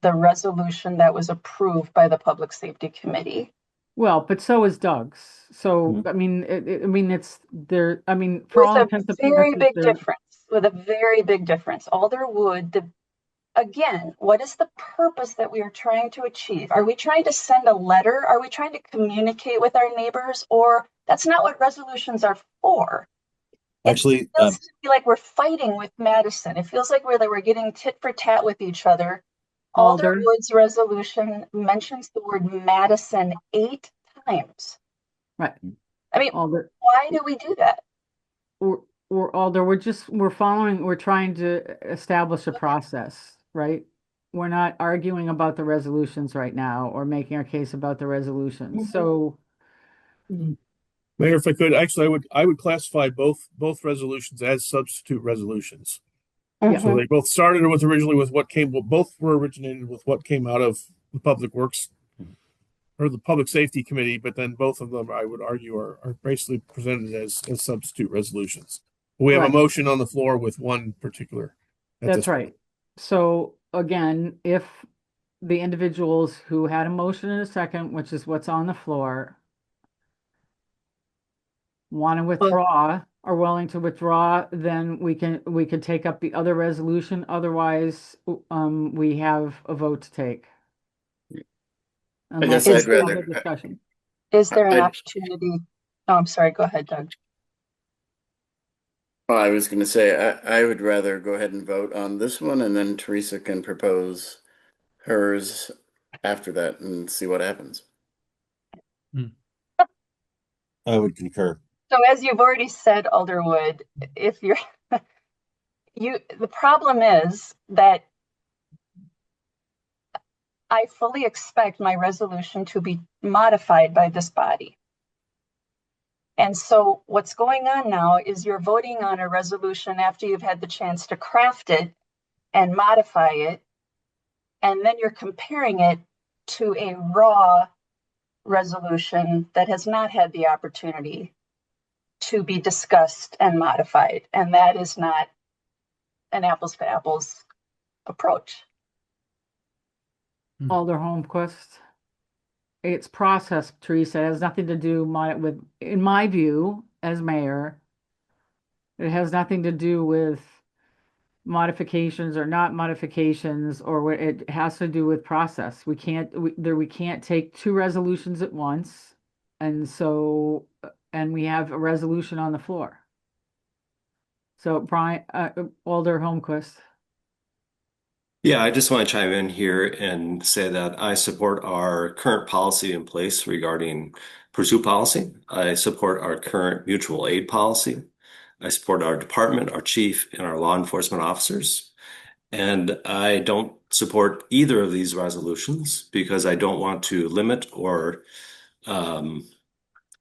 the resolution that was approved by the Public Safety Committee. Well, but so is Doug's. So Mhm. I mean, I mean, it's there. I mean, for With all a intents and very purposes, big there. difference, with a very big difference. Alderwood, again, what is the purpose that we are trying to achieve? Are we trying to send a letter? Are we trying to communicate with our neighbors? Or that's not what resolutions are for. It Actually, feels to me like we're fighting with Madison. It feels like we're getting tit for tat with each other. Alder, Alderwood's resolution mentions the word Madison 8 times. right? I mean, Alder, why do we do that? or Alder, we're trying to establish a process, right? We're not arguing about the resolutions right now or making our case about the resolutions. Mhm. So, Mayor, if I could, actually, I would classify both resolutions as substitute resolutions. yeah, So they both started with originally with what came, well, both were originated with what came out of the Public Works or the Public Safety Committee, but then both of them, I would argue, are basically presented as substitute resolutions. We have a right. motion on the floor with one particular at That's this point. right. So again, if the individuals who had a motion and a second, which is what's on the floor, want to Well, withdraw are willing to withdraw, then we can take up the other resolution. Otherwise, we have a vote to take. I guess Unless I'd we have a rather, discussion. Is there an I, opportunity? Oh, I'm sorry. Go ahead, Doug. well, I was going to say, I would rather go ahead and vote on this one, and then Teresa can propose hers after that and see what happens. I would concur. So as you've already said, Alderwood, if you're the problem is that I fully expect my resolution to be modified by this body. And so what's going on now is you're voting on a resolution after you've had the chance to craft it and modify it. And then you're comparing it to a raw resolution that has not had the opportunity to be discussed and modified. And that is not an apples to apples approach. Alder Holmquist. It's process, Teresa. It has nothing to do with, in my view, as mayor, it has nothing to do with modifications or not modifications, or what it has to do with process. We can't take two resolutions at once. And so, and we have a resolution on the floor. So Brian, Alder Holmquist. Yeah, I just want to chime in here and say that I support our current policy in place regarding pursuit policy. I support our current mutual aid policy. I support our department, our chief, and our law enforcement officers. And I don't support either of these resolutions because I don't want to limit or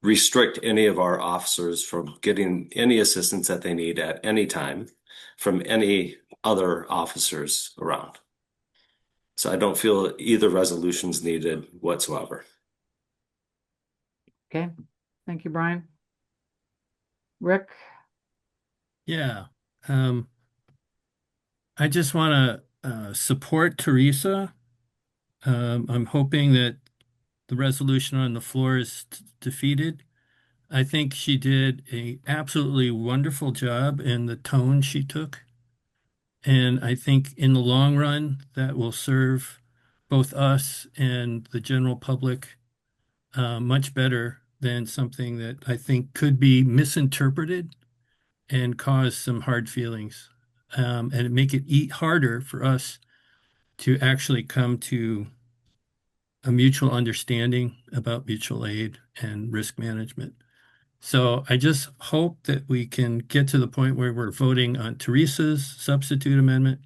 restrict any of our officers from getting any assistance that they need at any time from any other officers around. So I don't feel either resolution's needed whatsoever. Okay. Thank you, Brian. Rick? Yeah. I just want to support Teresa. I'm hoping that the resolution on the floor is defeated. I think she did an absolutely wonderful job in the tone she took. And I think in the long run, that will serve both us and the general public much better than something that I think could be misinterpreted and cause some hard feelings. And make it harder for us to actually come to a mutual understanding about mutual aid and risk management. So I just hope that we can get to the point where we're voting on Teresa's substitute amendment.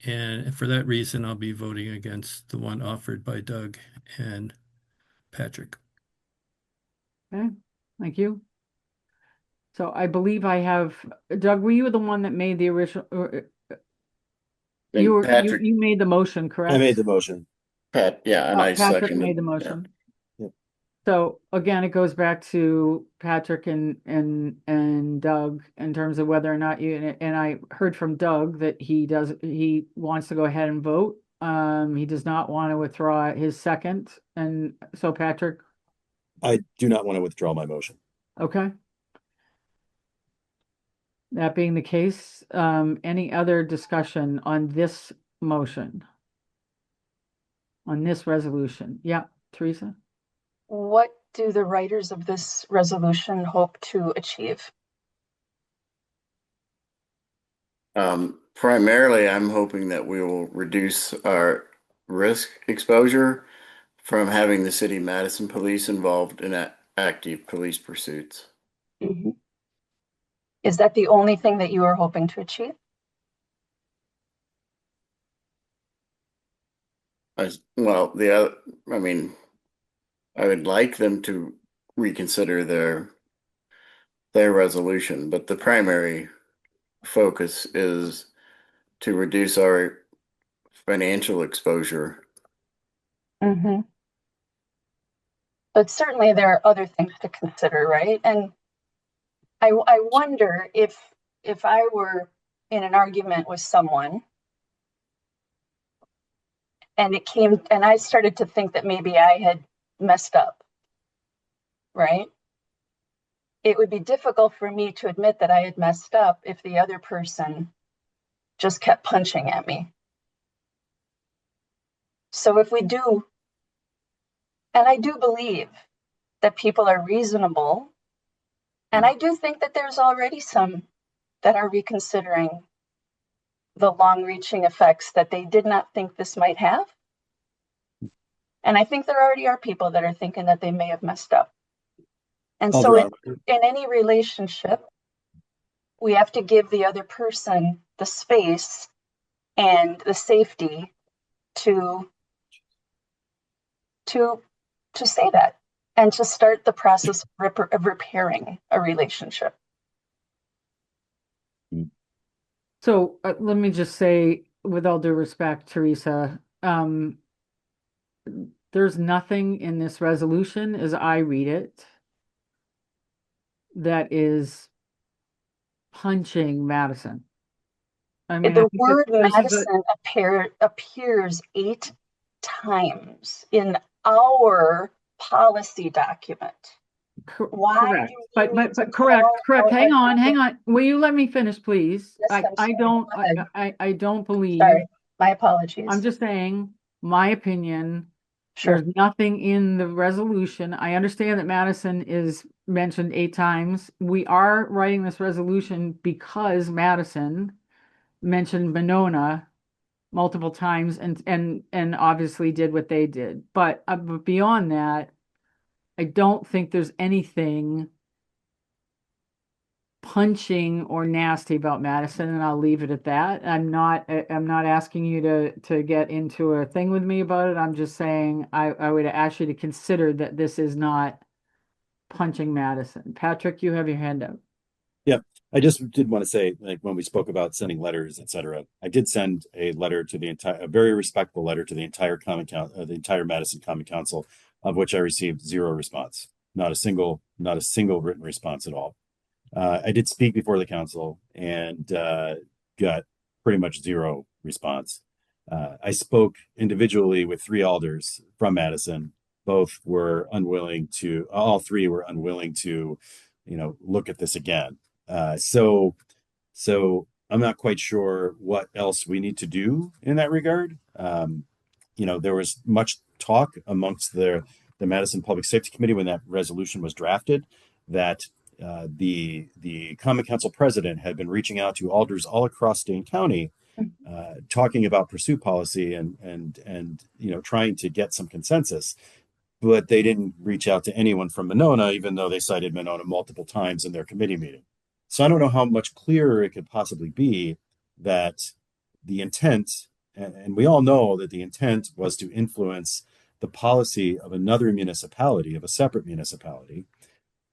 And for that reason, I'll be voting against the one offered by Doug and Patrick. Okay, thank you. So I believe I have, Doug, were you the one that made the original? Patrick, you made the motion, correct? I made the motion. Pat, yeah, and I Patrick seconded. made the motion. So again, it goes back to Patrick and Doug in terms of whether or not and I heard from Doug that he wants to go ahead and vote. He does not want to withdraw his second. And so Patrick. I do not want to withdraw my motion. Okay. That being the case, any other discussion on this motion? On this resolution? Yeah, Teresa? What do the writers of this resolution hope to achieve? Primarily, I'm hoping that we will reduce our risk exposure from having the city Madison police involved in active police pursuits. Mm-hmm. Is that the only thing that you are hoping to achieve? Well, I mean, I would like them to reconsider their resolution, but the primary focus is to reduce our financial exposure. Mm-hmm. But certainly there are other things to consider, right? And I wonder if I were in an argument with someone and I started to think that maybe I had messed up, right? it would be difficult for me to admit that I had messed up if the other person just kept punching at me. So if we do, and I do believe that people are reasonable, and I do think that there's already some that are reconsidering the long-reaching effects that they did not think this might have. And I think there already are people that are thinking that they may have messed up. And so in any relationship, we have to give the other person the space and the safety to say that and to start the process of repairing a relationship. So let me just say, with all due respect, Teresa, there's nothing in this resolution, as I read it, that is punching Madison. I mean, the word Madison appears 8 times in our policy document. Correct. But correct. Hang on. Will you let me finish, please? Yes, I don't believe. Sorry, my apologies. I'm just saying my opinion. Sure. There's nothing in the resolution. I understand that Madison is mentioned 8 times. We are writing this resolution because Madison mentioned Monona multiple times and obviously did what they did. But beyond that, I don't think there's anything punching or nasty about Madison, and I'll leave it at that. I'm not asking you to get into a thing with me about it. I'm just saying I would ask you to consider that this is not punching Madison. Patrick, you have your hand up. Yeah, I just did want to say, like, when we spoke about sending letters, etc., I did send a letter to a very respectful letter to the entire the entire Madison Common Council, of which I received 0 response, not a single written response at all. I did speak before the council and got pretty much 0 response. I spoke individually with 3 alders from Madison. All 3 were unwilling to, look at this again. So I'm not quite sure what else we need to do in that regard. There was much talk amongst the Madison Public Safety Committee when that resolution was drafted that the Common Council president had been reaching out to alders all across Dane County, talking about pursuit policy and trying to get some consensus. But they didn't reach out to anyone from Monona, even though they cited Monona multiple times in their committee meeting. So I don't know how much clearer it could possibly be that the intent, and we all know that the intent was to influence the policy of another municipality, of a separate municipality.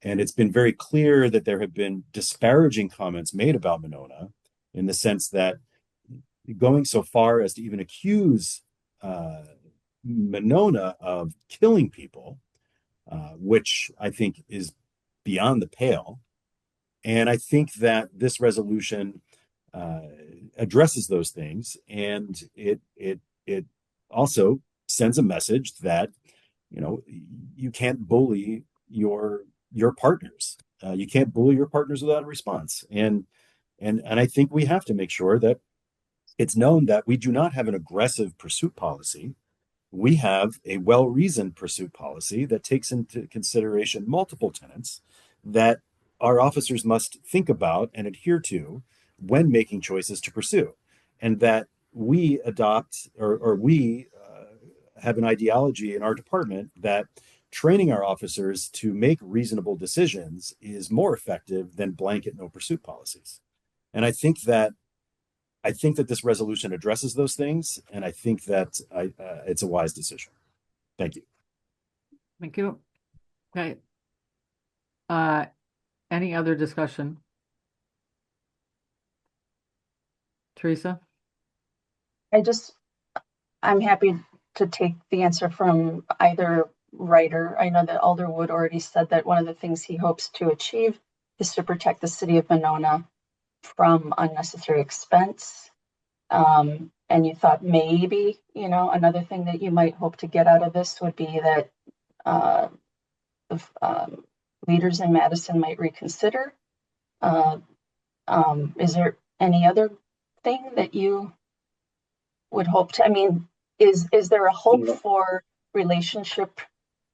And it's been very clear that there have been disparaging comments made about Monona, in the sense that going so far as to even accuse Monona of killing people, which I think is beyond the pale. And I think that this resolution addresses those things, and it also sends a message that you can't bully your partners. You can't bully your partners without a response. And I think we have to make sure that it's known that we do not have an aggressive pursuit policy. We have a well-reasoned pursuit policy that takes into consideration multiple tenets that our officers must think about and adhere to when making choices to pursue, and that we adopt or we have an ideology in our department that training our officers to make reasonable decisions is more effective than blanket no pursuit policies. And I think that this resolution addresses those things, and I think that it's a wise decision. Thank you. Thank you. Okay. Any other discussion? Teresa? I'm happy to take the answer from either writer. I know that Alder Wood already said that one of the things he hopes to achieve is to protect the city of Monona from unnecessary expense. And you thought maybe, another thing that you might hope to get out of this would be that leaders in Madison might reconsider. Is there any other thing that you would hope to, I mean, is there a hope for relationship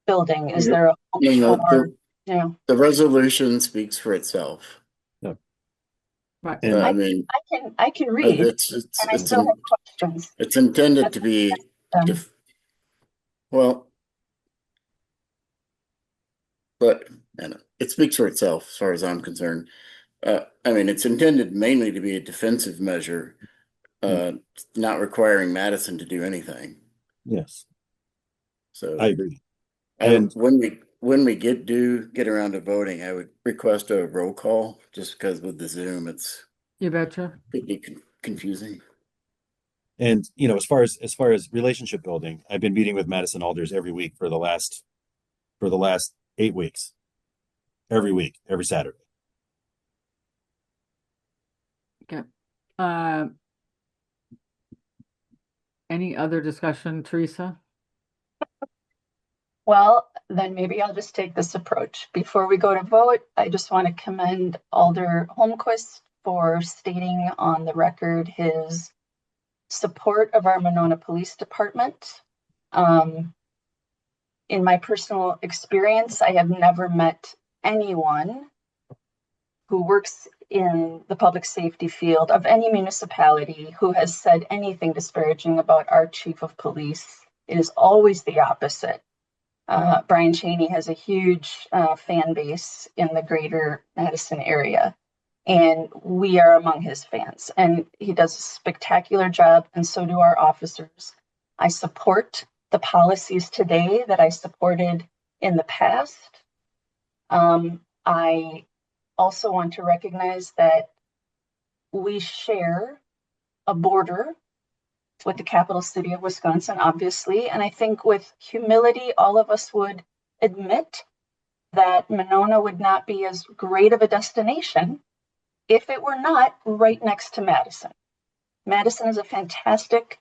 building? Is there a hope for, the resolution speaks for itself. Yeah. Right. And I mean, I can read, it's and I still have questions. it's intended to be, well, but and it speaks for itself as far as I'm concerned. I mean, it's intended mainly to be a defensive measure, not requiring Madison to do anything. yes, So I agree. And when we get around to voting, I would request a roll call just because with the Zoom, it's You betcha. pretty confusing. And as far as relationship building, I've been meeting with Madison Alders every week for the last 8 weeks. Every week, every Saturday. Okay. Any other discussion, Teresa? Well, then maybe I'll just take this approach. Before we go to vote, I just want to commend Alder Holmquist for stating on the record his support of our Monona Police Department. In my personal experience, I have never met anyone who works in the public safety field of any municipality who has said anything disparaging about our chief of police. It is always the opposite. Brian Cheney has a huge fan base in the greater Madison area, and we are among his fans. And he does a spectacular job, and so do our officers. I support the policies today that I supported in the past. I also want to recognize that we share a border with the capital city of Wisconsin, obviously. And I think with humility, all of us would admit that Monona would not be as great of a destination if it were not right next to Madison. Madison is a fantastic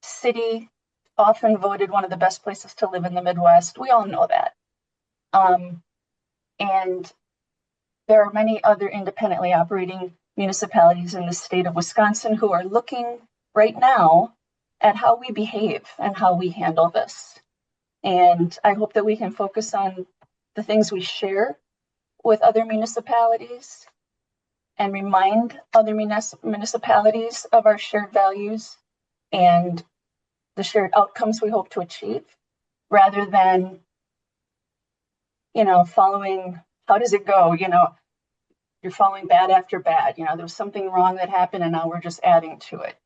city, often voted one of the best places to live in the Midwest. We all know that. And there are many other independently operating municipalities in the state of Wisconsin who are looking right now at how we behave and how we handle this. And I hope that we can focus on the things we share with other municipalities and remind other municipalities of our shared values and the shared outcomes we hope to achieve, rather than, following, how does it go? You're following bad after bad. There was something wrong that happened and now we're just adding to it.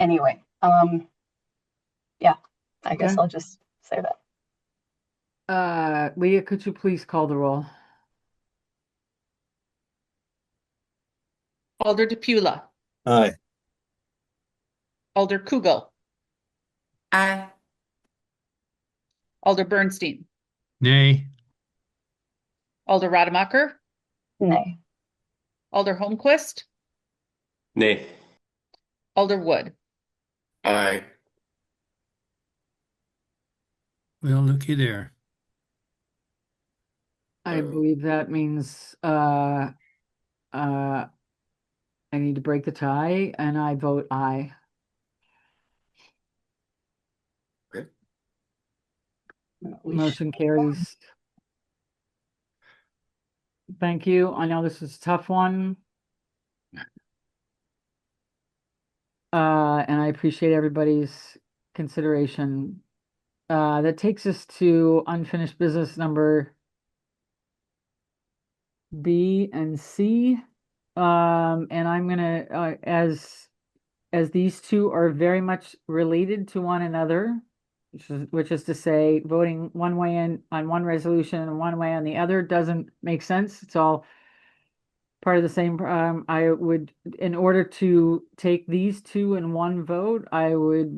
Anyway, yeah, I guess I'll just say that. Leah, could you please call the roll? Alder DePula. Aye. Alder Kugel. Aye. Alder Bernstein. Nay. Alder Rademacher. Nay. Alder Holmquist. Nay. Alder Wood. Aye. Well, looky there. I believe that means I need to break the tie, and I vote aye. Okay. Motion carries. Thank you. I know this is a tough one. And I appreciate everybody's consideration. That takes us to unfinished business number B and C. And I'm gonna, as these two are very much related to one another, which is to say, voting one way on one resolution and one way on the other doesn't make sense. It's all part of the same. I would, in order to take these two in one vote, I would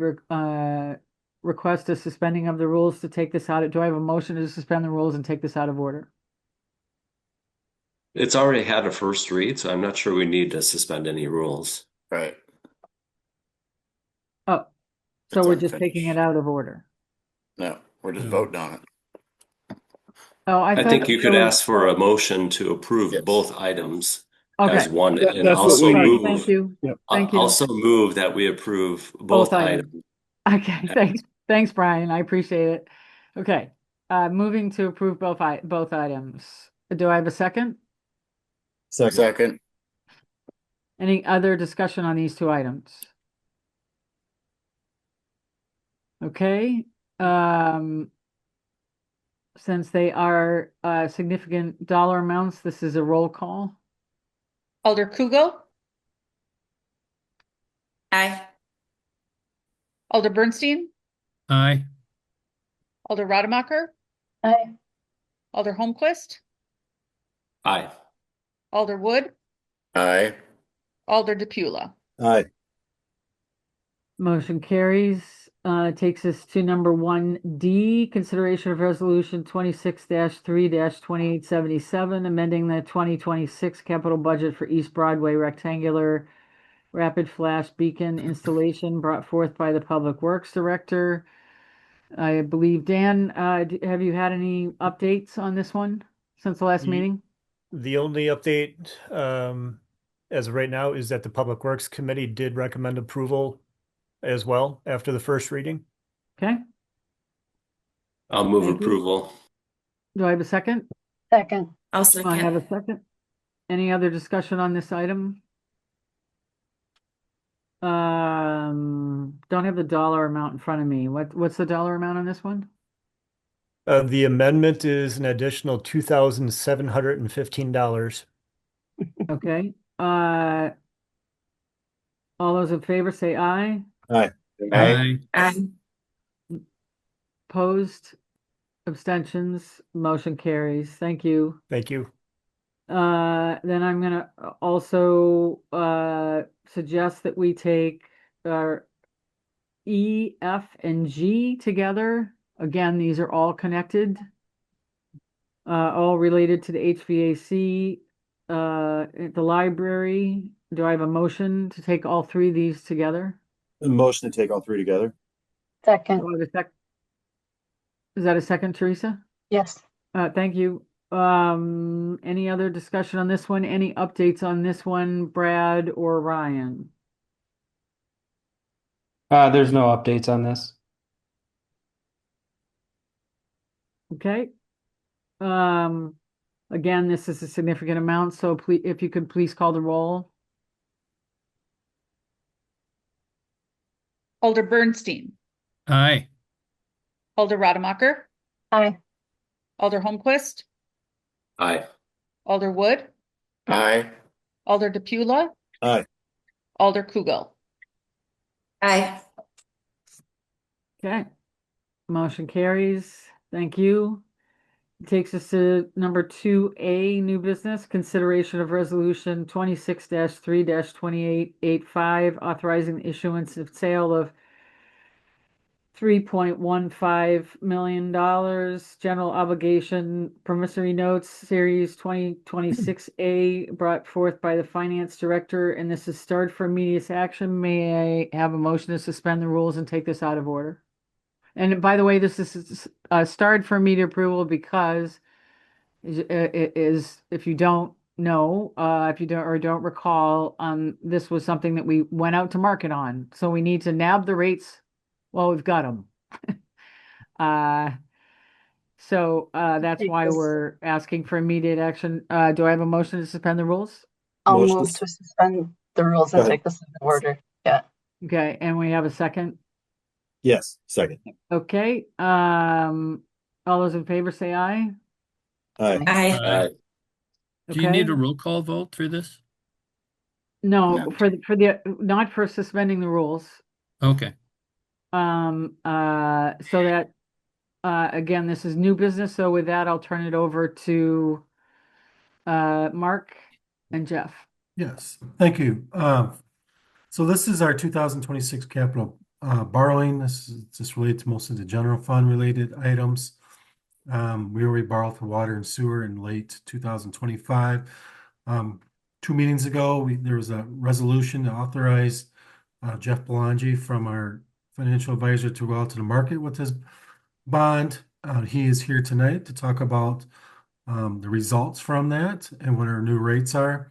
request a suspending of the rules to take this out. Do I have a motion to suspend the rules and take this out of order? It's already had a first read, so I'm not sure we need to suspend any rules. Right. Oh, so It's we're just taking unfinished. it out of order. No, we're just voting on it. Oh, I I thought think you there could was, ask for a motion to approve Yes. both items as okay, one and That's what we also sorry, need. thank move, you. Yep. Thank you. also move that we approve Both both items. items. Okay, thanks, Brian. I appreciate it. Okay, moving to approve both items. Do I have a second? Second. Second. Any other discussion on these two items? Okay, since they are significant dollar amounts, this is a roll call. Alder Kugel, Aye. Alder Bernstein, Aye. Alder Rademacher, Aye. Alder Holmquist, Aye. Alder Wood, Aye. Alder DePula. Aye. Motion carries. Takes us to number 1D, consideration of resolution 26-3-2877, amending the 2026 capital budget for East Broadway rectangular rapid flash beacon installation brought forth by the Public Works Director. I believe, Dan, have you had any updates on this one since the last meeting? The only update as of right now is that the Public Works Committee did recommend approval as well after the first reading. Okay, I'll move Thank you. approval. do I have a second? Second. I'll I have second. a second. Any other discussion on this item? Don't have the dollar amount in front of me. What's the dollar amount on this one? The amendment is an additional $2,715. Okay, all those in favor say aye. Aye. Aye. Aye. Opposed, abstentions, motion carries. Thank you. Thank you. Then I'm gonna also suggest that we take our E, F, and G together. Again, these are all connected, all related to the HVAC at the library. Do I have a motion to take all three of these together? A motion to take all three together. Second. Do I have a sec- Is that a second, Teresa? Yes. Thank you. Any other discussion on this one? Any updates on this one, Brad or Ryan? There's no updates on this. Okay. Again, this is a significant amount, so please, if you could please call the roll. Alder Bernstein, Aye. Alder Rademacher, Aye. Alder Holmquist, Aye. Alder Wood, Aye. Alder DePula, Aye. Alder Kugel. Aye. Okay. Motion carries. Thank you. Takes us to number 2A, new business, consideration of resolution 26-3-2885, authorizing the issuance of sale of $3.15 million general obligation promissory notes series 2026A brought forth by the finance director, and this is starred for immediate action. May I have a motion to suspend the rules and take this out of order? And by the way, this is starred for immediate approval because it is, if you don't know, if you don't recall, this was something that we went out to market on. So we need to nab the rates while we've got them. That's Take why this. we're asking for immediate action. Do I have a motion to suspend the rules? I'll Motion move to- to suspend the rules Go and ahead. take this into order. Yeah. Okay, and we have a second. Yes. Second. Okay, all those in favor say aye. Aye. Aye. Aye. Do you need Okay. a roll call vote for this? No, No. for the not for suspending the rules. Okay. So that again, this is new business. So with that, I'll turn it over to Mark and Jeff. Yes, thank you. So this is our 2026 capital borrowing. This is just related to most of the general fund related items. We already borrowed for water and sewer in late 2025. 2 meetings ago, there was a resolution to authorize Jeff Belangi from our financial advisor to go out to the market with his bond. He is here tonight to talk about the results from that and what our new rates are.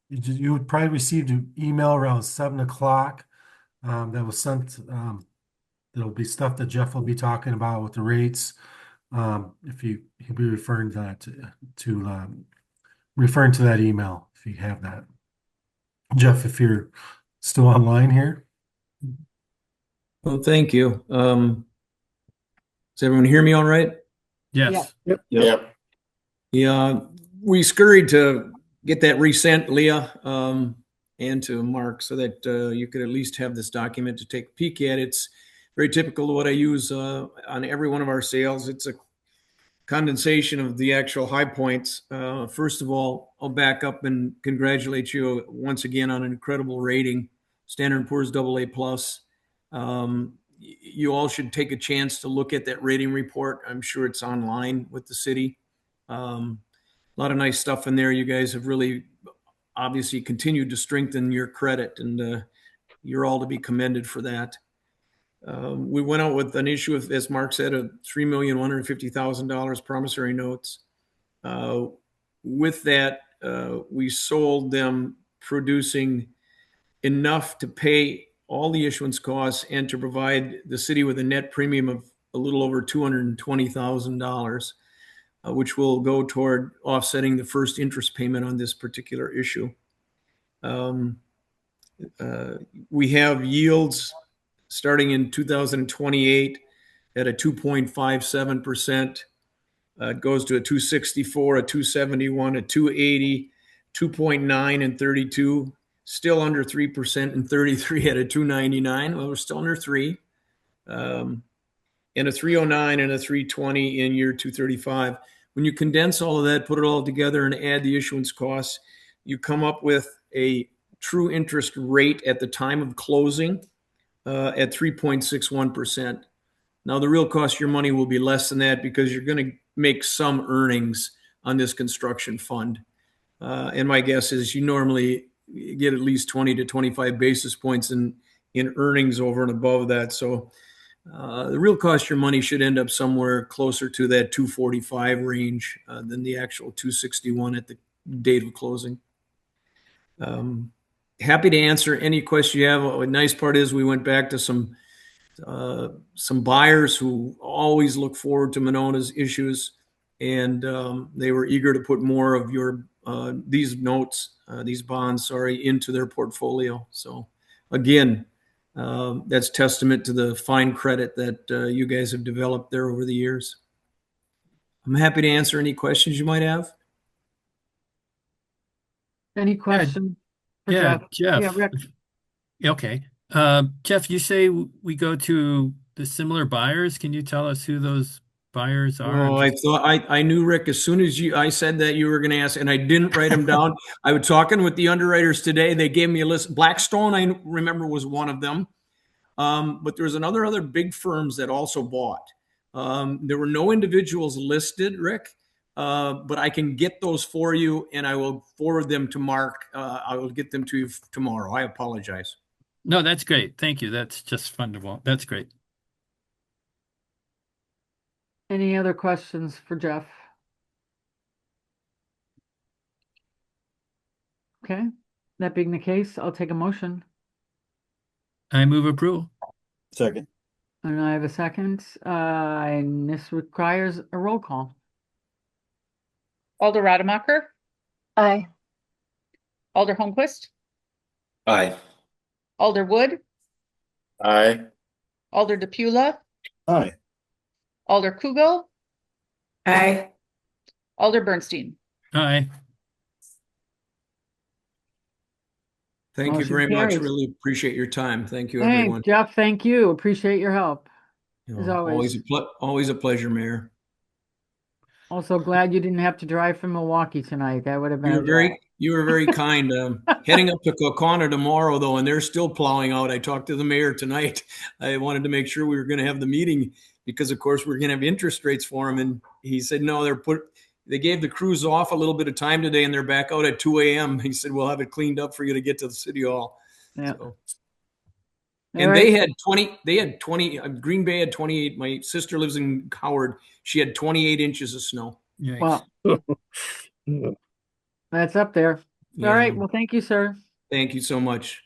You would probably received an email around 7 o'clock that was sent. There'll be stuff that Jeff will be talking about with the rates. If he'll be referring to that referring to that email if you have that. Jeff, if you're still online here. Well, thank you. Does everyone hear me all right? Yes. Yep. Yep. Yeah, we scurried to get that resent, Leah, and to Mark, so that you could at least have this document to take a peek at. It's very typical of what I use on every one of our sales. It's a condensation of the actual high points. First of all, I'll back up and congratulate you once again on an incredible rating, Standard & Poor's AA plus. You all should take a chance to look at that rating report. I'm sure it's online with the city. A lot of nice stuff in there. You guys have really obviously continued to strengthen your credit, and you're all to be commended for that. We went out with an issue of, as Mark said, of $3,150,000 promissory notes. With that, we sold them producing enough to pay all the issuance costs and to provide the city with a net premium of a little over $220,000, which will go toward offsetting the first interest payment on this particular issue. We have yields starting in 2028 at a 2.57%. It goes to a 264, a 271, a 280, 2.9 and 32, still under 3%, and 33 at a 299. Well, we're still under 3. And a 309 and a 320 in year 235. When you condense all of that, put it all together and add the issuance costs, you come up with a true interest rate at the time of closing at 3.61%. Now, the real cost of your money will be less than that because you're going to make some earnings on this construction fund. And my guess is you normally get at least 20 to 25 basis points in earnings over and above that. So the real cost of your money should end up somewhere closer to that 245 range than the actual 261 at the date of closing. Happy to answer any question you have. The nice part is we went back to some buyers who always look forward to Monona's issues, and they were eager to put more of your these bonds, into their portfolio. So again, that's testament to the fine credit that you guys have developed there over the years. I'm happy to answer any questions you might have. Any questions? for Yeah, Jeff? Jeff. Yeah, Rick. Okay. Jeff, you say we go to the similar buyers. Can you tell us who those buyers are? Oh, I thought I knew, Rick, as soon as I said that you were going to ask, and I didn't write them down. I was talking with the underwriters today. They gave me a list. Blackstone, I remember, was one of them. But there was other big firms that also bought. There were no individuals listed, Rick, but I can get those for you, and I will forward them to Mark. I will get them to you tomorrow. I apologize. No, that's great. Thank you. That's just fun to watch. That's great. Any other questions for Jeff? Okay, that being the case, I'll take a motion. I move approval. Second. And I have a second, and this requires a roll call. Alder Rademacher, Aye. Alder Holmquist, Aye. Alder Wood, Aye. Alder DePula, Aye. Alder Kugel, Aye. Alder Bernstein. Aye. Thank you Motion very much. carries. Really appreciate your time. Thank you, everyone. Thanks, Jeff. Thank you. Appreciate your help. You As know, always. always a pleasure, Mayor. Also glad you didn't have to drive from Milwaukee tonight. That would have been You were very kind. Heading up to Kaukauna tomorrow, though, and they're still plowing out. I talked to the mayor tonight. I wanted to make sure we were going to have the meeting because, of course, we're going to have interest rates for them. And he said, no, they gave the crews off a little bit of time today, and they're back out at 2 a.m. He said, we'll have it cleaned up for you to get to the city hall. Yeah. So. All And right. they had 20, Green Bay had 28. My sister lives in Howard. She had 28 inches of snow. Yikes. Well, that's up there. All right. Yeah. Well, thank you, sir. Thank you so much.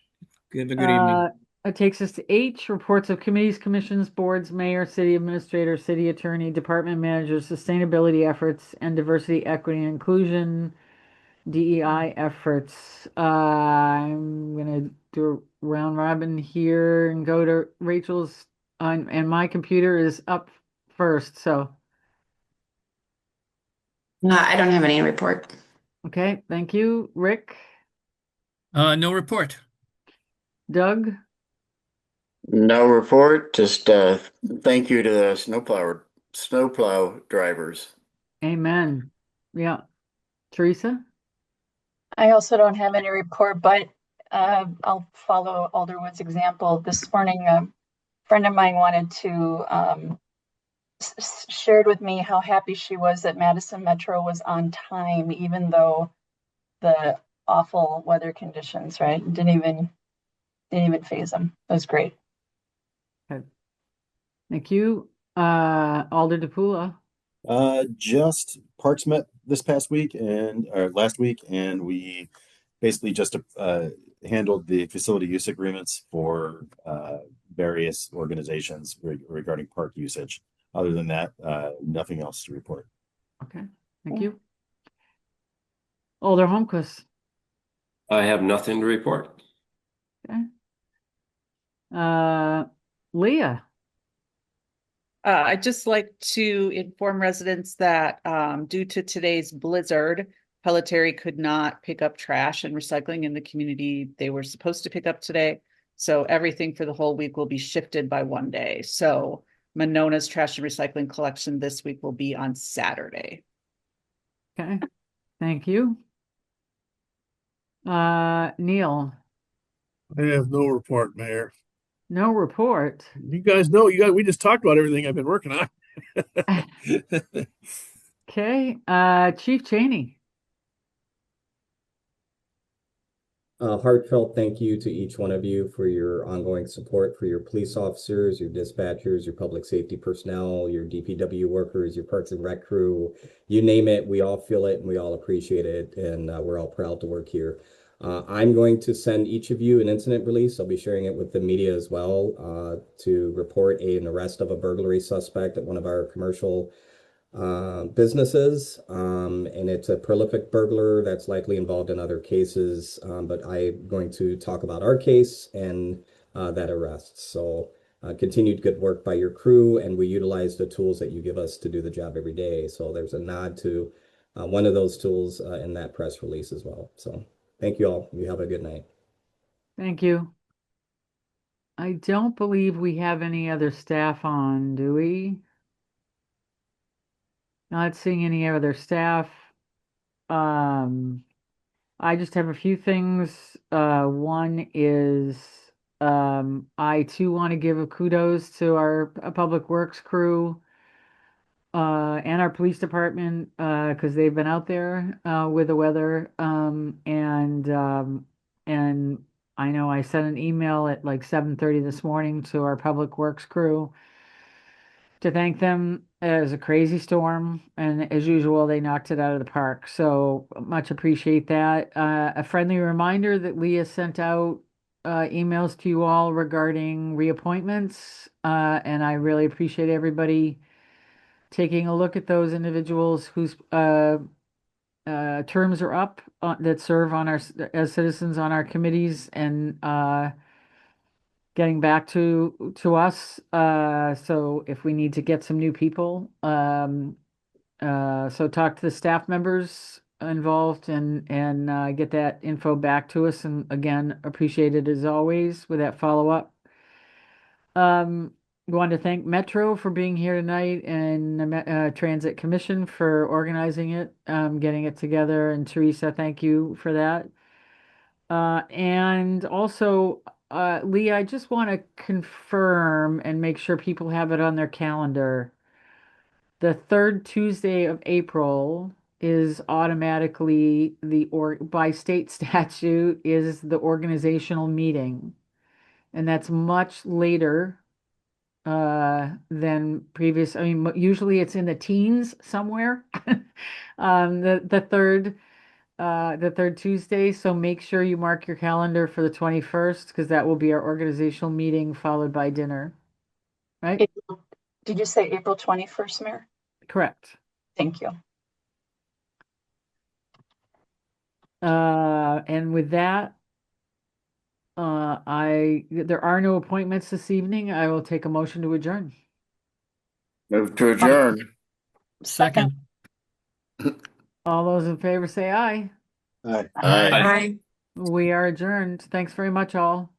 Have a good evening. It takes us to H, reports of committees, commissions, boards, mayor, city administrator, city attorney, department managers, sustainability efforts, and diversity, equity, and inclusion, DEI efforts. I'm gonna do a round robin here and go to Rachel's, and my computer is up first, so, I don't have any report. okay, thank you. Rick, No report. Doug, No report. Just thank you to the snowplow drivers. amen. Yeah. Teresa? I also don't have any report, but I'll follow Alderwood's example. This morning, a friend of mine wanted to shared with me how happy she was that Madison Metro was on time, even though the awful weather conditions, right? Didn't even phase them. It was great. Okay. Thank you. Alder DePula. Just Parks met this past week and or last week, and we basically just handled the facility use agreements for various organizations regarding park usage. Other than that, nothing else to report. Okay, thank you. Alder Holmquist. I have nothing to report. Okay. Leah. I'd just like to inform residents that due to today's blizzard, Pelletieri could not pick up trash and recycling in the community they were supposed to pick up today. So everything for the whole week will be shifted by one day. So Monona's trash and recycling collection this week will be on Saturday. Okay, thank you. Neil. I have no report, Mayor. No report. You guys know, we just talked about everything I've been working on. Okay, Chief Cheney. Heartfelt thank you to each one of you for your ongoing support for your police officers, your dispatchers, your public safety personnel, your DPW workers, your Parks and Rec crew. You name it, we all feel it and we all appreciate it, and we're all proud to work here. I'm going to send each of you an incident release. I'll be sharing it with the media as well to report an arrest of a burglary suspect at one of our commercial businesses, and it's a prolific burglar that's likely involved in other cases, but I'm going to talk about our case and that arrest. So continued good work by your crew, and we utilize the tools that you give us to do the job every day. So there's a nod to one of those tools in that press release as well. So thank you all. You have a good night. Thank you. I don't believe we have any other staff on, do we? Not seeing any other staff. I just have a few things. One is I too want to give a kudos to our public works crew and our police department because they've been out there with the weather. And I know I sent an email at like 7:30 this morning to our public works crew to thank them. It was a crazy storm, and as usual, they knocked it out of the park. So much appreciate that. A friendly reminder that Leah sent out emails to you all regarding reappointments, and I really appreciate everybody taking a look at those individuals whose terms are up that serve on our as citizens on our committees and getting back to us. So if we need to get some new people, so talk to the staff members involved and get that info back to us. And again, appreciate it as always with that follow up. We want to thank Metro for being here tonight and the Transit Commission for organizing it, getting it together. And Teresa, thank you for that. And also, Lee, I just want to confirm and make sure people have it on their calendar. The third Tuesday of April is automatically by state statute is the organizational meeting. and that's much later than previous. I mean, usually it's in the teens somewhere. The third Tuesday. So make sure you mark your calendar for the 21st because that will be our organizational meeting followed by dinner. Right? Did you say April 21st, Mayor? Correct. Thank you. And with that, there are no appointments this evening. I will take a motion to adjourn. Move to adjourn. Second. All those in favor say aye. Aye. Aye. Aye. We are adjourned. Thanks very much, all.